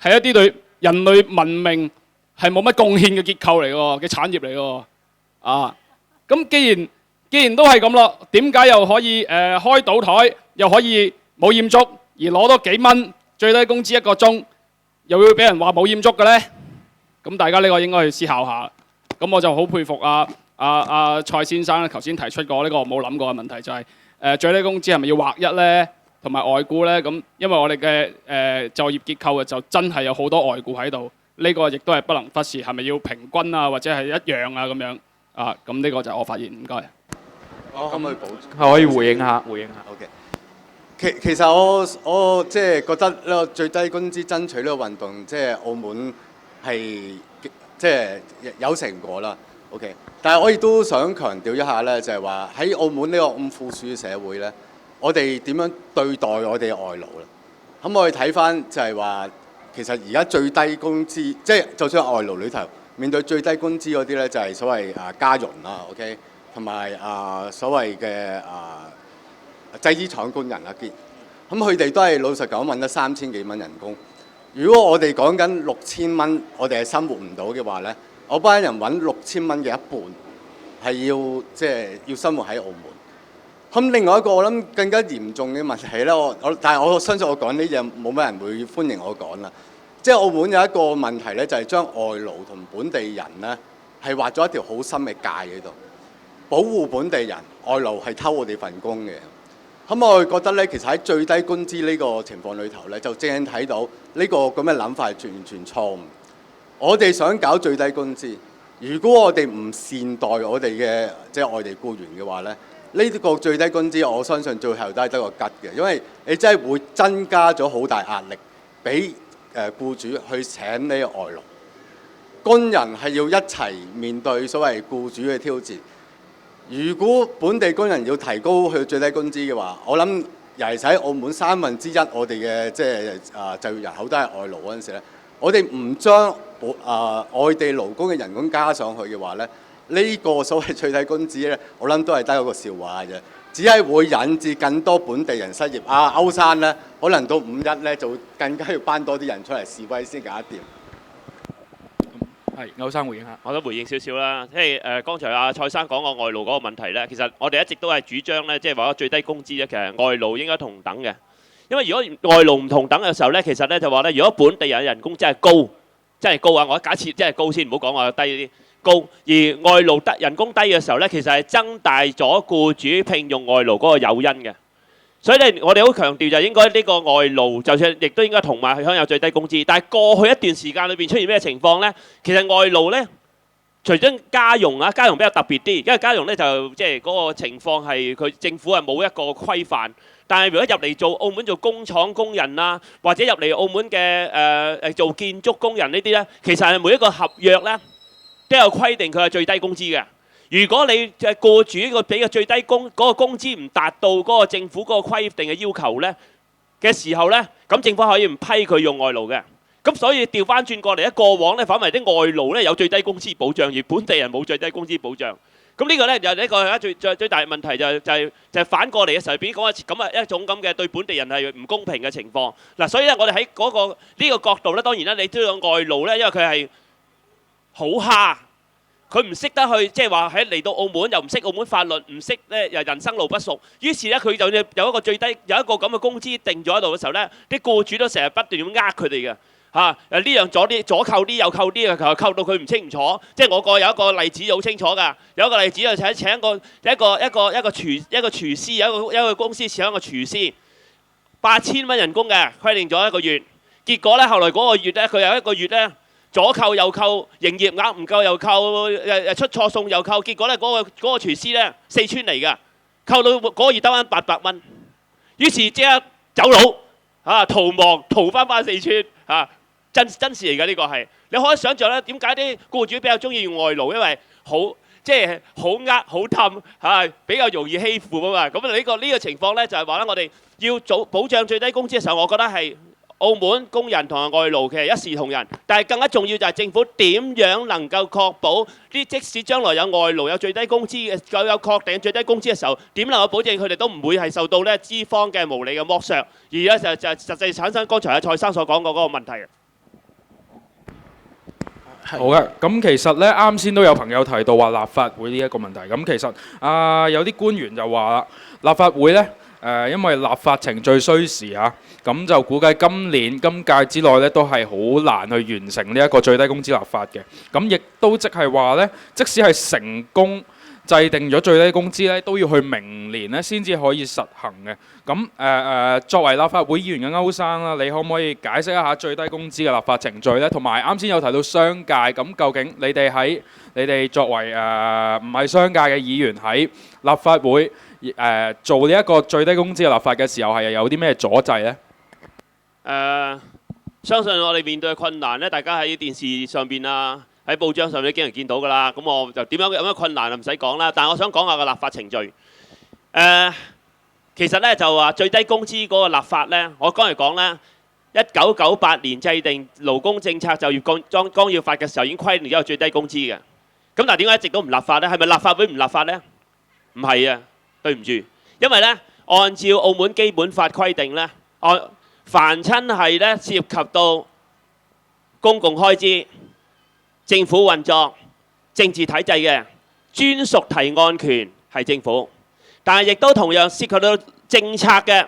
一啲對人類文明係冇乜貢獻嘅結構嚟嘅產業嚟嘅，咁既然都係咁咯，點解又可以開賭台，又可以冇驗足，而攞多幾蚊最低工資一個鐘，又會俾人話冇驗足嘅呢？咁大家呢個應該去思考下。咁我就好佩服蔡先生頭先提出過呢個我冇諗過嘅問題，就係最低工資係咪要劃一呢？同埋外僱呢？咁因為我哋嘅就業結構就真係有好多外僱喺度。呢個亦都係不能忽視，係咪要平均啊，或者係一樣啊咁樣咁呢個就係我發言，唔該。可唔可以補充？可以回應下。OK。其實我即係覺得呢個最低工資爭取呢個運動，即係澳門係即係有成果啦。OK。但係我亦都想強調一下咧，就係話喺澳門呢個咁富庶嘅社會咧，我哋點樣對待我哋嘅外勞咧？咁我哋睇翻就係話。其實而家最低工資，即係就算外勞裏頭面對最低工資嗰啲咧，就係所謂家傭啦 ，OK， 同埋所謂嘅製衣廠工人見，咁佢哋都係老實講揾得3000幾蚊人工。如果我哋講緊6000蚊，我哋係生活唔到嘅話咧，我班人揾6000蚊嘅一半，係要即係要生活喺澳門。咁另外一個我諗更加嚴重嘅問題咧，但係我相信我講呢嘢冇乜人會歡迎我講啦。即係澳門有一個問題咧，就係將外勞同本地人咧係畫咗一條好深嘅界喺度，保護本地人，外勞係偷我哋份工嘅。咁我覺得咧，其實喺最低工資呢個情況裏頭咧，就正睇到呢個咁嘅諗法係完全錯誤。我哋想搞最低工資，如果我哋唔善待我哋嘅即係外地僱員嘅話咧，呢個最低工資我相信最後都係得個吉嘅，因為你真係會增加咗好大壓力俾僱主去請呢個外勞。工人係要一齊面對所謂僱主嘅挑戰。如果本地工人要提高佢最低工資嘅話，我諗尤其是喺澳門1/3我哋嘅即係就業人口都係外勞嗰陣時咧，我哋唔將外地勞工嘅人工加上去嘅話咧，呢個所謂最低工資咧，我諗都係得一個笑話嘅啫，只係會引致更多本地人失業。歐生咧，可能到5·1咧就更加要班多啲人出嚟示威先搞得掂。係，歐生回應下。我都回應少少啦，即係剛才阿蔡生講個外勞嗰個問題咧，其實我哋一直都係主張咧，即係話最低工資咧，其實外勞應該同等嘅。因為如果外勞唔同等嘅時候咧，其實咧就話咧，如果本地人人工真係高，真係高啊！我假設真係高先，唔好講話低啲高。而外勞人工低嘅時候咧，其實係增大咗僱主聘用外勞嗰個誘因嘅。所以咧，我哋好強調就應該呢個外勞，就算亦都應該同埋享有最低工資。但係過去一段時間裏邊出現咩情況咧？其實外勞咧，除咗家傭啊，家傭比較特別啲，因為家傭咧就即係嗰個情況係佢政府係冇一個規範。但係如果入嚟做澳門做工廠工人啊，或者入嚟澳門嘅做建築工人呢啲咧，其實係每一個合約咧都有規定佢係最低工資嘅。如果你嘅僱主個俾嘅最低工嗰個工資唔達到嗰個政府嗰個規定嘅要求咧嘅時候咧，咁政府可以唔批佢用外勞嘅。咁所以調翻轉過嚟咧，過往咧反為啲外勞咧有最低工資保障，而本地人冇最低工資保障。咁呢個咧就呢個係最大嘅問題，就係反過嚟嘅時候變講咁一種咁嘅對本地人係唔公平嘅情況。嗱，所以咧我哋喺嗰個呢個角度咧，當然啦，你都有外勞咧，因為佢係好蝦。佢唔識得去，即係話喺嚟到澳門又唔識澳門法律，唔識咧又人生路不熟，於是咧佢就有一個最低有一個咁嘅工資定咗喺度嘅時候咧，啲僱主都成日不斷咁佢哋嘅呢樣左扣啲右扣啲，扣到佢唔清唔楚。即係我有一個例子好清楚㗎，有一個例子就請一個廚師，有一個公司請一個廚師，8000蚊人工嘅，規定咗一個月。結果咧後來嗰個月咧，佢有一個月咧。左扣右扣，營業額唔夠又扣，出錯送又扣，結果咧嗰個廚師咧4川嚟㗎，扣到嗰個月得翻800蚊，於是即刻走佬逃亡逃翻4川真事嚟㗎呢個係，你可以想像咧點解啲僱主比較中意用外勞，因為即係好好氹比較容易欺負啊嘛。咁呢個情況咧就係話咧，我哋要保障最低工資嘅時候，我覺得係。澳門工人同埋外勞其實一視同仁，但係更加重要就係政府點樣能夠確保即使將來有外勞有最低工資嘅有確定最低工資嘅時候，點能夠保證佢哋都唔會係受到咧資方嘅無理嘅剝削，而咧就實際產生剛才阿蔡生所講嘅嗰個問題。好嘅，咁其實咧啱先都有朋友提到話立法會呢一個問題，咁其實有啲官員就話啦，立法會咧。因為立法程序需時咁就估計今屆之內咧都係好難去完成呢一個最低工資立法嘅。咁亦都即係話咧，即使係成功制定咗最低工資咧，都要去明年咧先至可以實行嘅。咁作為立法會議員嘅歐生啦，你可唔可以解釋一下最低工資嘅立法程序咧？同埋啱先有提到商界，咁究竟你哋作為唔係商界嘅議員喺立法會做呢一個最低工資嘅立法嘅時候係有啲咩阻滯呢？相信我哋面對嘅困難咧，大家喺電視上邊啊，喺報章上面都經常見到㗎啦。咁我就點樣有咩困難就唔使講啦。但係我想講下個立法程序。其實咧就話最低工資嗰個立法咧，我剛才講咧，1998年制定勞工政策就業綱要法嘅時候已經規定咗有最低工資嘅。咁但係點解一直都唔立法咧？係咪立法會唔立法咧？唔係啊，對唔住，因為咧按照澳門基本法規定咧，凡親係咧涉及到公共開支、政府運作、政治體制嘅，專屬提案權係政府。但係亦都同樣涉及到政策嘅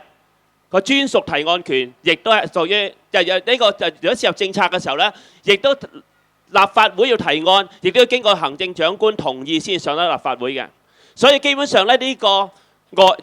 個專屬提案權，亦都係屬於呢個如果涉入政策嘅時候呢，亦都立法會要提案，亦都要經過行政長官同意先上得立法會嘅。所以基本上咧，呢個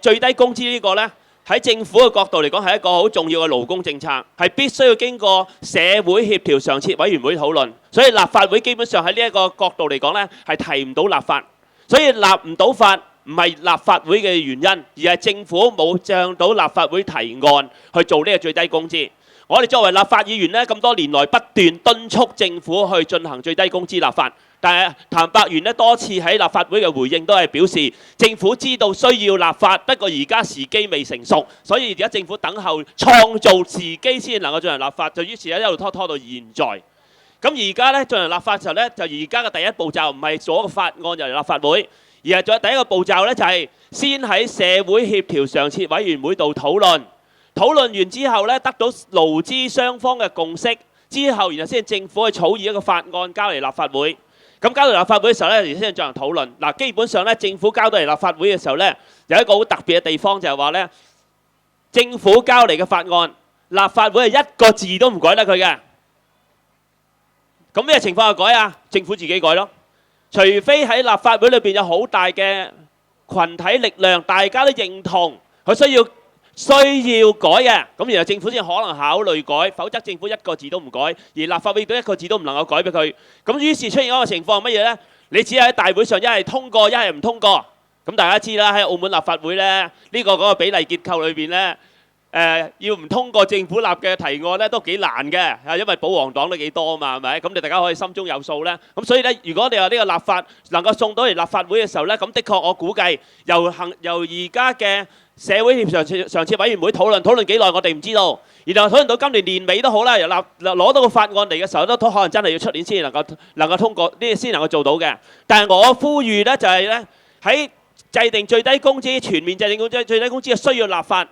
最低工資呢個呢，喺政府嘅角度嚟講係一個好重要嘅勞工政策，係必須要經過社會協調常設委員會討論。所以立法會基本上喺呢一個角度嚟講呢，係提唔到立法。所以立唔到法唔係立法會嘅原因，而係政府冇向到立法會提案去做呢個最低工資。我哋作為立法議員呢，咁多年來不斷敦促政府去進行最低工資立法，但係譚伯源呢多次喺立法會嘅回應都係表示，政府知道需要立法，不過而家時機未成熟，所以而家政府等候創造時機先能夠進行立法，就於是一路拖到現在。咁而家呢進行立法嘅時候呢，就而家嘅第一步驟唔係做一個法案入嚟立法會，而係做第一個步驟呢，就係先喺社會協調常設委員會度討論。討論完之後咧，得到勞資雙方嘅共識之後，然後先政府去草擬一個法案交嚟立法會。咁交到立法會嘅時候咧，先進行討論。嗱，基本上咧，政府交到嚟立法會嘅時候咧，有一個好特別嘅地方就係話咧，政府交嚟嘅法案，立法會係一個字都唔改得佢嘅。咁咩情況下改啊？政府自己改咯。除非喺立法會裏邊有好大嘅群體力量，大家都認同佢需要改嘅，咁然後政府先可能考慮改，否則政府一個字都唔改，而立法會亦都一個字都唔能夠改俾佢。咁於是出現一個情況係乜嘢呢？你只係喺大會上一係通過，一係唔通過。咁大家知啦，喺澳門立法會呢，呢個嗰個比例結構裏邊呢，要唔通過政府立嘅提案呢都幾難嘅，因為保皇黨都幾多啊嘛，係咪？咁你大家可以心中有數呢。咁所以呢，如果你話呢個立法能夠送到嚟立法會嘅時候呢，咁的確我估計由而家嘅社會協調常設委員會討論幾耐，我哋唔知道。然後討論到今年年尾都好啦，又攞到個法案嚟嘅時候，都可能真係要出年先能夠通過，呢啲先能夠做到嘅。但係我呼籲呢，就係呢，喺制定最低工資、全面制定最低工資係需要立法，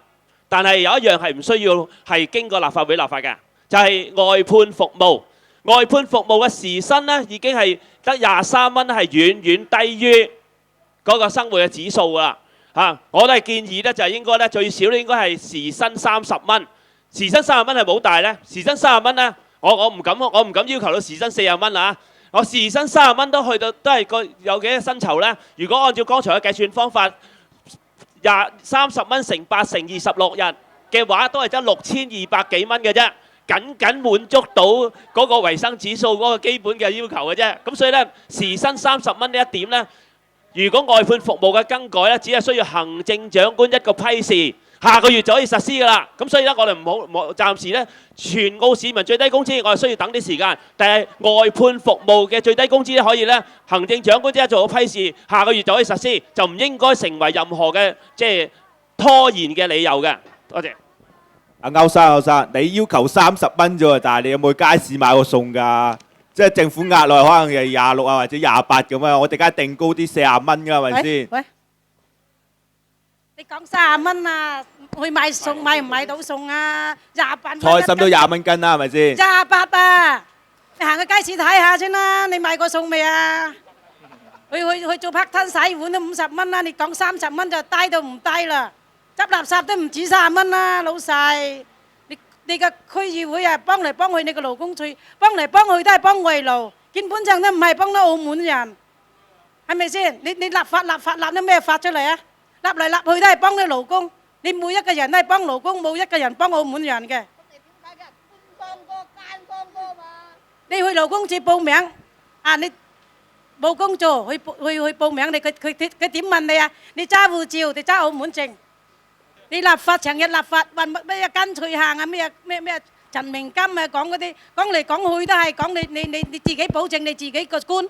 但係有一樣係唔需要係經過立法會立法嘅，就係外判服務。外判服務嘅時薪呢，已經係得23蚊，係遠遠低於嗰個生活嘅指數㗎啦。我都係建議咧，就係應該咧最少咧應該係時薪30蚊。時薪30蚊係冇大咧，時薪30蚊咧，我唔敢要求到時薪40蚊啊！我時薪30蚊都去到都係有幾多薪酬咧？如果按照剛才嘅計算方法，30蚊乘8乘26日嘅話，都係得6200幾蚊嘅啫，僅滿足到嗰個維生指數嗰個基本嘅要求嘅啫。咁所以咧，時薪30蚊呢一點咧，如果外判服務嘅更改咧，只係需要行政長官一個批示，下個月就可以實施㗎啦。咁所以咧，我哋唔好暫時咧，全澳市民最低工資，我哋需要等啲時間。但係外判服務嘅最低工資咧，可以咧，行政長官即刻做個批示，下個月就可以實施，就唔應該成為任何嘅即係拖延嘅理由嘅。多謝。阿歐生，你要求30蚊啫喎，但係你有冇去街市買過餸㗎？即係政府壓落可能係26啊或者28咁啊，我哋梗係定高啲40蚊㗎，係咪先？喂，你講30蚊啊，去買餸買唔買到餸啊？28蚊。菜心都20蚊斤啦，係咪先？28啊！你行去街市睇下先啦，你買過餸未啊？去做 part time 洗碗都50蚊啦，你講30蚊就低到唔低啦。執垃圾都唔止30蚊啦，老細。你個區議會啊，幫嚟幫去，你個勞工處幫嚟幫去都係幫外勞，根本上都唔係幫到澳門人，係咪先？你立法立啲咩法出嚟啊？立嚟立去都係幫啲勞工，你每一個人都係幫勞工，冇一個人幫澳門人嘅。你去勞工處報名啊？你冇工做，去報名，佢點問你啊？你揸護照定揸澳門證？你立法成日立法，話咩跟隨行啊，咩陳明金啊，講嗰啲講嚟講去都係講你自己保證你自己個官，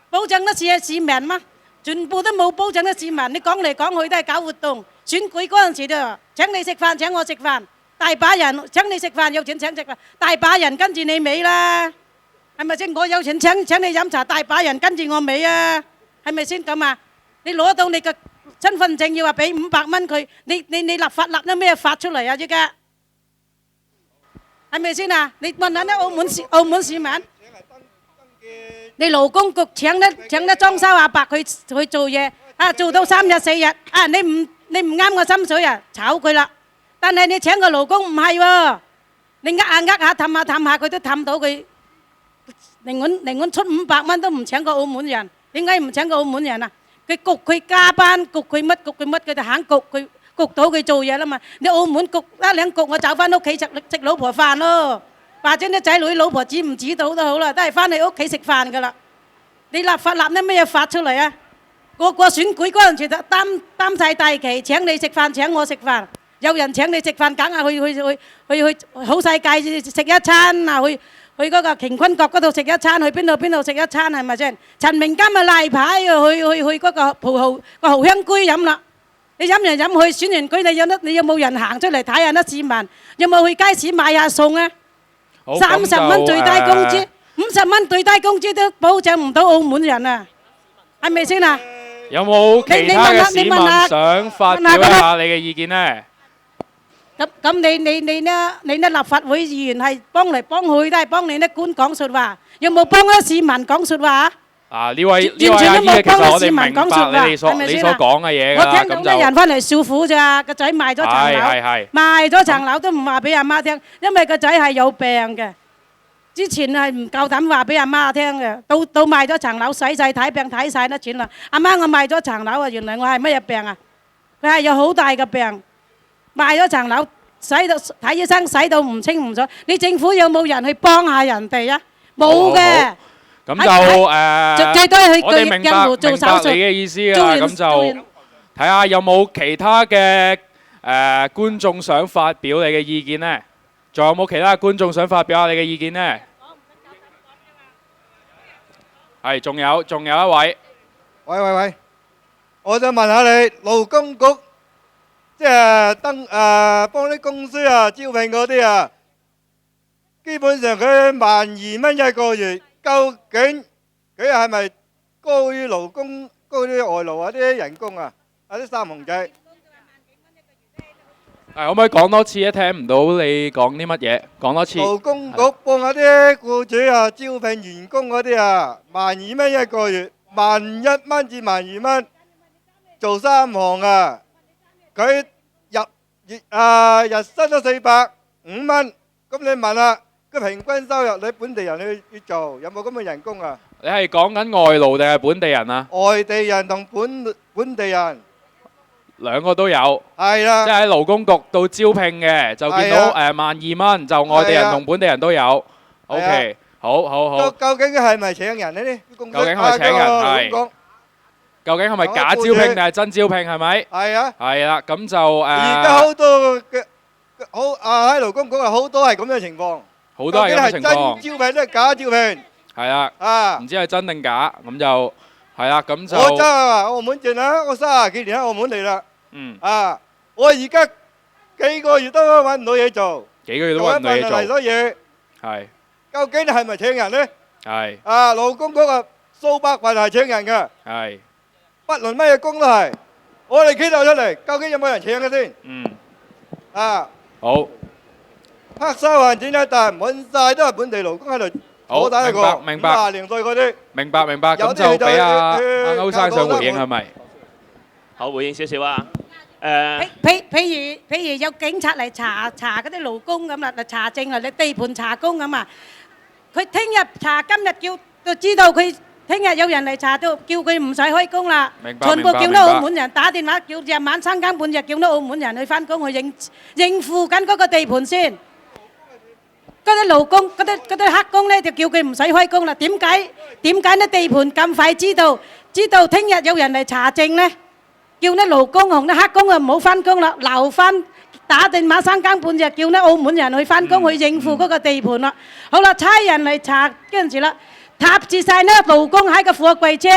保證得市民嗎？全部都冇保證得市民，你講嚟講去都係搞活動。選舉嗰陣時就請你食飯，請我食飯，大把人請你食飯，有錢請食飯，大把人跟住你尾啦，係咪先？我有錢請你飲茶，大把人跟住我尾啊，係咪先咁啊？你攞到你個身份證要話俾500蚊佢，你立法立咗咩法出嚟啊？依家係咪先啊？你問下啲澳門市民，你勞工局請得裝修阿伯去做嘢，做到3日4日，你唔啱我心水啊，炒佢啦。但係你請個勞工唔係喎，你呃下氹下佢都氹到佢，寧願出500蚊都唔請個澳門人。點解唔請個澳門人啊？佢焗佢加班，焗佢乜，佢就肯焗到佢做嘢啦嘛。你澳門焗一兩焗，我走翻屋企食老婆飯咯，或者啲仔女老婆指唔指到都好啦，都係翻你屋企食飯噶啦。你立法立啲咩嘢法出嚟啊？個選舉嗰陣時就擔晒大旗，請你食飯，請我食飯。有人請你食飯，梗係去好世界食一餐啊！去嗰個乾坤閣嗰度食一餐，去邊度食一餐係咪先？陳明金咪例牌去嗰個個豪香居飲啦。你飲去選完舉，你有冇人行出嚟睇下啲市民？有冇去街市買下餸啊？30蚊最低工資，50蚊最低工資都保障唔到澳門人啊，係咪先啊？有冇其他嘅市民想發表一下你嘅意見呢？咁你呢立法會議員係幫嚟幫去，都係幫你啲官講説話，有冇幫啲市民講説話啊？呢位阿姨，其實我哋明白你所講嘅嘢㗎。我聽到啲人翻嚟訴苦咋，個仔賣咗層樓，賣咗層樓都唔話俾阿媽聽，因為個仔係有病嘅。之前係唔夠膽話俾阿媽聽嘅，到賣咗層樓，使晒睇病睇晒得錢啦。阿媽，我賣咗層樓啊，原來我係乜嘢病啊？佢係有好大嘅病。賣咗層樓，使到睇醫生，使到唔清唔楚。你政府有冇人去幫下人哋啊？冇嘅。咁就最多係去我哋明白你嘅意思啊。咁就睇下有冇其他嘅觀眾想發表你嘅意見呢？仲有冇其他觀眾想發表下你嘅意見呢？係，仲有一位。喂，我想問下你，勞工局。即係幫啲公司啊招聘嗰啲啊，基本上佢12,000蚊一個月，究竟佢係咪高於勞工、高於外勞啊啲人工啊？啊啲三紅仔，可唔可以講多次啊？聽唔到你講啲乜嘢，講多次。勞工局幫下啲僱主啊招聘員工嗰啲啊，12,000蚊一個月，11,000蚊至12,000蚊，做3行啊。佢日薪都405蚊，咁你問下，個平均收入你本地人去做有冇咁嘅人工啊？你係講緊外勞定係本地人啊？外地人同本地人兩個都有。係啦，即係喺勞工局度招聘嘅，就見到12,000蚊，就外地人同本地人都有。OK，好。究竟係咪請人呢？究竟係咪請人？係。究竟係咪假招聘定係真招聘？係咪？係啊。係啦，咁就而家好多嘅喺勞工局啊，好多係咁嘅情況。好多係咁嘅情況。真招聘定係假招聘？係啦。唔知係真定假，咁就係啦，咁就。我真係澳門住啦，我30幾年喺澳門嚟啦。我而家幾個月都揾唔到嘢做。幾個月都揾唔到嘢做。嚟咗嘢。係。究竟係咪請人呢？係。勞工局啊，數百份係請人㗎。係。不論乜嘢工都係，我哋企度出嚟，究竟有冇人請嘅先？好。黑沙環境一帶滿曬都係本地勞工喺度坐低一個明白。50零歲嗰啲。明白。咁就俾阿歐生想回應係咪？好，回應少少啊。譬如有警察嚟查嗰啲勞工咁啦，嚟查證啊，你地盤查工咁啊，佢聽日查，今日叫就知道佢。聽日有人嚟查到，叫佢唔使開工啦，全部叫啲澳門人打電話，叫日晚3更半夜叫啲澳門人去返工去應付緊嗰個地盤先。嗰啲勞工、嗰啲黑工咧就叫佢唔使開工啦。點解啲地盤咁快知道聽日有人嚟查證咧？叫啲勞工同啲黑工啊唔好返工啦，留返打電話3更半夜叫啲澳門人去返工去應付嗰個地盤啦。好啦，差人嚟查跟住啦。塔住晒呢勞工喺個貨櫃車，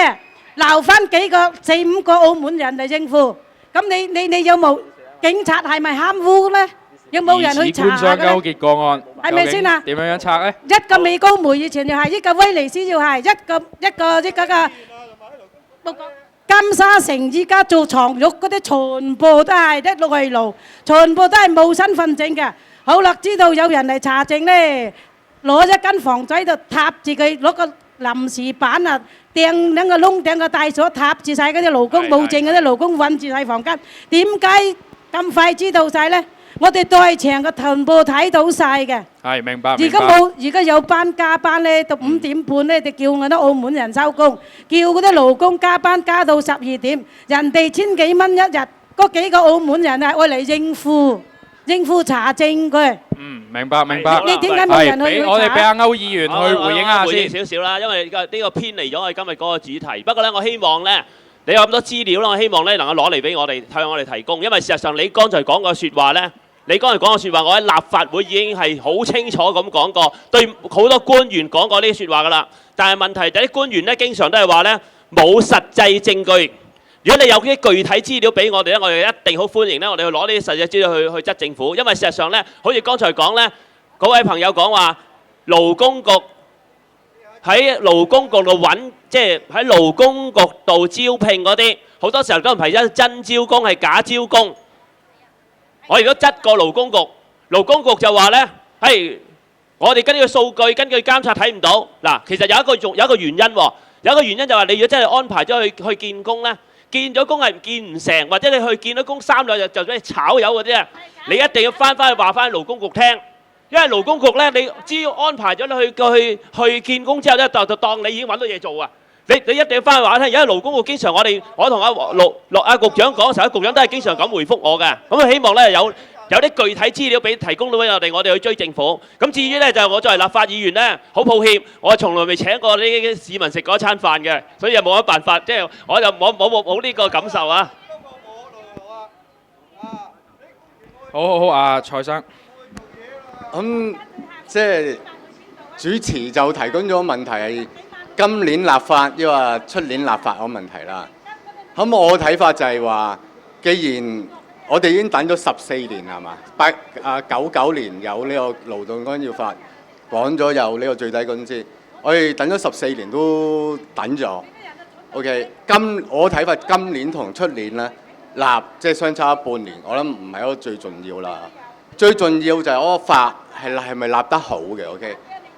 留翻4、5個澳門人嚟應付。咁你有冇警察係咪貪污咧？有冇人去查嘅咧？疑似官商勾結個案，係咪先啊？點樣拆咧？一個美高梅以前又係，一個威尼斯又係，一個金沙城依家做床褥嗰啲全部都係啲外勞，全部都係冇身份證嘅。好啦，知道有人嚟查證咧。攞一間房仔就塔住佢，攞個臨時板啊，掟兩個窿，掟個大鎖塔住晒嗰啲勞工冇證嗰啲勞工困住晒房間。點解咁快知道晒呢？我哋在場嘅全部睇到晒嘅。係明白。而家有班加班咧，到5點半咧就叫我啲澳門人收工，叫嗰啲勞工加班加到12點，人哋千幾蚊一日，嗰幾個澳門人係愛嚟應付查證佢。明白。你點解冇人去查？我哋俾阿歐議員去回應下回應先。少少啦，因為呢個偏離咗我哋今日嗰個主題。不過咧，我希望咧，你有咁多資料啦，我希望咧能夠攞嚟俾我哋向我哋提供。因為事實上你剛才講個説話咧。你剛才講嘅説話，我喺立法會已經係好清楚咁講過，對好多官員講過呢啲説話㗎啦。但係問題就係啲官員咧，經常都係話咧冇實際證據。如果你有啲具體資料俾我哋咧，我哋一定好歡迎咧，我哋去攞呢啲實際資料去質政府。因為事實上咧，好似剛才講咧，嗰位朋友講話勞工局喺勞工局度揾，即係喺勞工局度招聘嗰啲，好多時候都唔係真招工，係假招工。我亦都質過勞工局，勞工局就話咧，係我哋根據數據、根據監察睇唔到。嗱，其實有一個原因喎，有一個原因就話你如果真係安排咗去見工咧，見咗工係見唔成，或者你去見到工3兩日就俾你炒魷嗰啲啊，你一定要翻去話翻勞工局聽，因為勞工局咧，你只要安排咗你去見工之後咧，就當你已經揾到嘢做啊。你一定要翻去話聽，因為勞工局經常我同阿局長講嘅時候，局長都係經常咁回覆我嘅。咁希望咧有啲具體資料提供到俾我哋去追政府。咁至於咧就我作為立法議員咧，好抱歉，我從來未請過呢啲市民食過一餐飯嘅，所以又冇乜辦法，即係我就冇呢個感受啊。好，阿蔡生。咁即係主持就提供咗問題係今年立法，抑或出年立法嗰個問題啦。咁我睇法就係話，既然我哋已經等咗14年係嘛，99年有呢個勞動干擾法，講咗有呢個最低工資，我哋等咗14年都等咗。OK， 我睇法今年同出年咧即係相差半年，我諗唔係一個最重要啦。最重要就係嗰個法係咪立得好嘅 ？OK，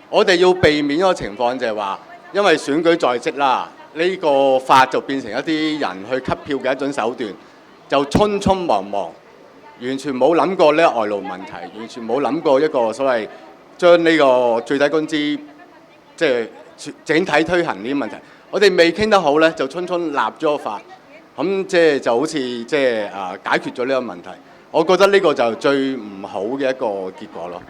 我哋要避免一個情況就係話。因為選舉在即啦，呢個法就變成一啲人去吸票嘅一種手段，就匆匆忙忙，完全冇諗過呢個外勞問題，完全冇諗過一個所謂將呢個最低工資即係整體推行呢啲問題。我哋未傾得好咧，就匆匆立咗個法，咁就好似解決咗呢個問題。我覺得呢個就最唔好嘅一個結果咯。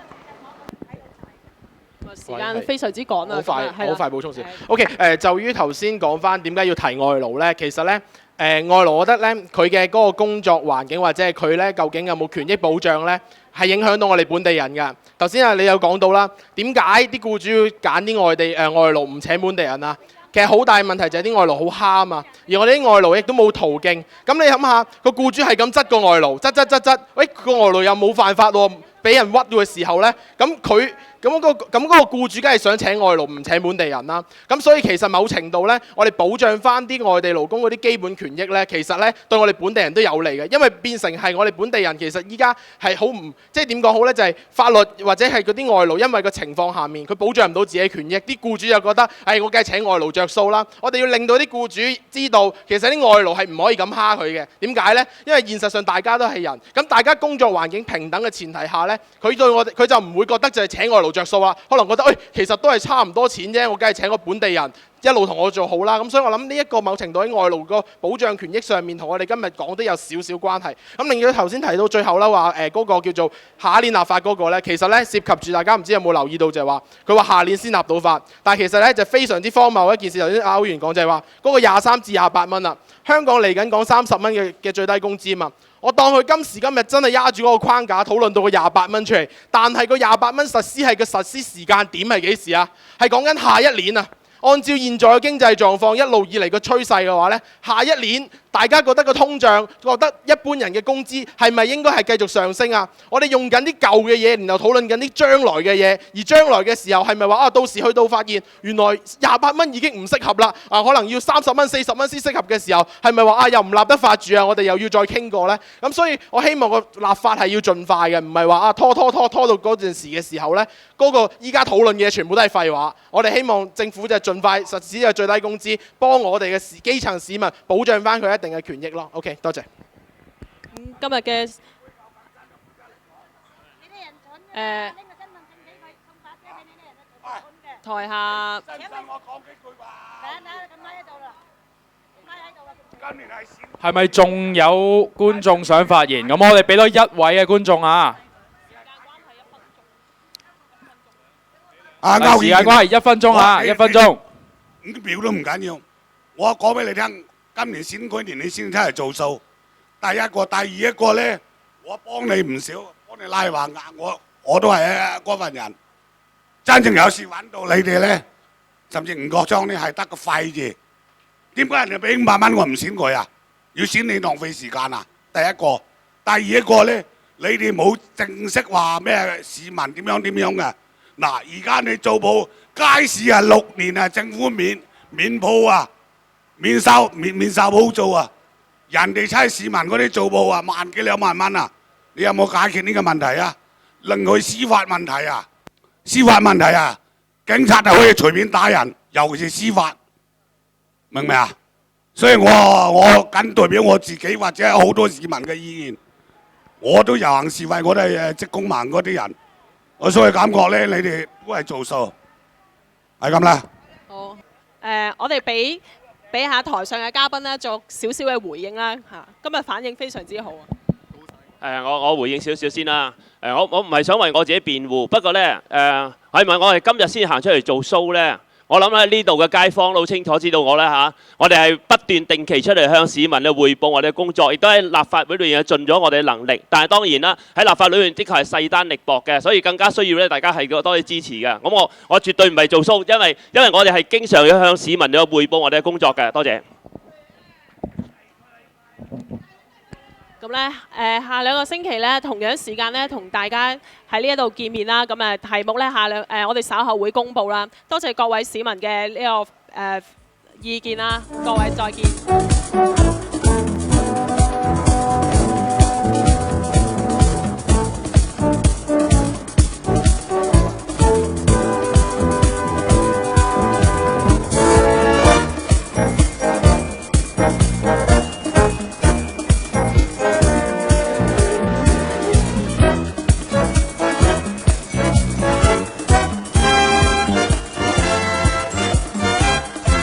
時間非常之趕啦，好快補充先。OK， 就於頭先講翻點解要提外勞咧？其實咧，外勞我覺得咧，佢嘅嗰個工作環境或者係佢咧，究竟有冇權益保障咧，係影響到我哋本地人㗎。頭先你有講到啦，點解啲僱主要揀啲外勞唔請本地人啊？其實好大問題就係啲外勞好蝦啊嘛，而我哋啲外勞亦都冇途徑。咁你諗下，個僱主係咁質個外勞，質，喂個外勞又冇犯法喎，俾人屈嘅時候咧，咁嗰個僱主梗係想請外勞唔請本地人啦。咁所以其實某程度咧，我哋保障翻啲外地勞工嗰啲基本權益咧，其實咧對我哋本地人都有利嘅，因為變成係我哋本地人其實依家係好唔即係點講好咧，就係法律或者係嗰啲外勞，因為個情況下面佢保障唔到自己權益，啲僱主就覺得我梗係請外勞着數啦。我哋要令到啲僱主知道，其實啲外勞係唔可以咁蝦佢嘅。點解咧？因為現實上大家都係人，咁大家工作環境平等嘅前提下咧，佢就唔會覺得就係請外勞着數啦，可能覺得其實都係差唔多錢啫，我梗係請個本地人一路同我做好啦。咁所以我諗呢一個某程度喺外勞個保障權益上面，同我哋今日講都有少少關係。咁另外頭先提到最後啦，話嗰個叫做下一年立法嗰個咧，其實咧涉及住大家唔知有冇留意到就係話佢話下年先立到法，但係其實咧就非常之荒謬一件事。頭先阿歐員講就係話嗰個23至28蚊啦，香港嚟緊講30蚊嘅最低工資啊嘛。我當佢今時今日真係壓住嗰個框架討論到個28蚊出嚟，但係個28蚊實施係個實施時間點係幾時啊？係講緊下一年啊！按照現在嘅經濟狀況一路以嚟個趨勢嘅話咧，下一年大家覺得個通脹，覺得一般人嘅工資係咪應該係繼續上升啊？我哋用緊啲舊嘅嘢，然後討論緊啲將來嘅嘢，而將來嘅時候係咪話到時去到發現原來28蚊已經唔適合啦，可能要30蚊、40蚊先適合嘅時候，係咪話又唔立得法住啊？我哋又要再傾過呢？咁所以我希望個立法係要盡快嘅，唔係話拖到嗰陣時嘅時候呢，嗰個依家討論嘅嘢全部都係廢話。我哋希望政府就盡快實施嘅最低工資，幫我哋嘅基層市民保障翻佢一定嘅權益咯。OK， 多謝。今日嘅台下係咪仲有觀眾想發言？咁我哋俾多一位嘅觀眾啊。時間關係1分鐘啊，1分鐘。5秒都唔緊要，我講俾你聽，今年選舉年你先出嚟做數。第一個，第二一個呢，我幫你唔少，幫你拉橫額，我都係嗰份人。真正有事揾到你哋呢，甚至吳國昌呢係得個廢字。點解人哋俾500蚊我唔選佢啊？要選你浪費時間啊！第一個，第二一個呢，你哋冇正式話咩市民點樣嘅。嗱，而家你做鋪街市啊，6年啊，政府免鋪啊，免售鋪租啊，人哋差市民嗰啲做鋪啊，1萬幾2萬蚊啊，你有冇解決呢個問題啊？另外司法問題啊，警察就可以隨便打人，尤其是司法，明唔明啊？所以我僅代表我自己或者好多市民嘅意見，我都遊行示威，我都係職工盟嗰啲人。我所以感覺咧，你哋都係做數，係咁啦。好，我哋俾下台上嘅嘉賓咧作少少嘅回應啦嚇。今日反應非常之好啊。我回應少少先啦。我唔係想為我自己辯護，不過咧係咪我哋今日先行出嚟做 show 咧？我諗咧呢度嘅街坊都好清楚知道我咧我哋係不斷定期出嚟向市民去匯報我哋嘅工作，亦都喺立法會裏面盡咗我哋嘅能力。但係當然啦，喺立法裏面的確係勢單力薄嘅，所以更加需要咧大家係多啲支持嘅。咁我絕對唔係做 show，因為我哋係經常要向市民去匯報我哋嘅工作嘅。多謝。咁咧，下2個星期咧，同樣時間咧，同大家喺呢一度見面啦。咁題目咧，我哋稍後會公佈啦。多謝各位市民嘅呢個意見啦，各位再見。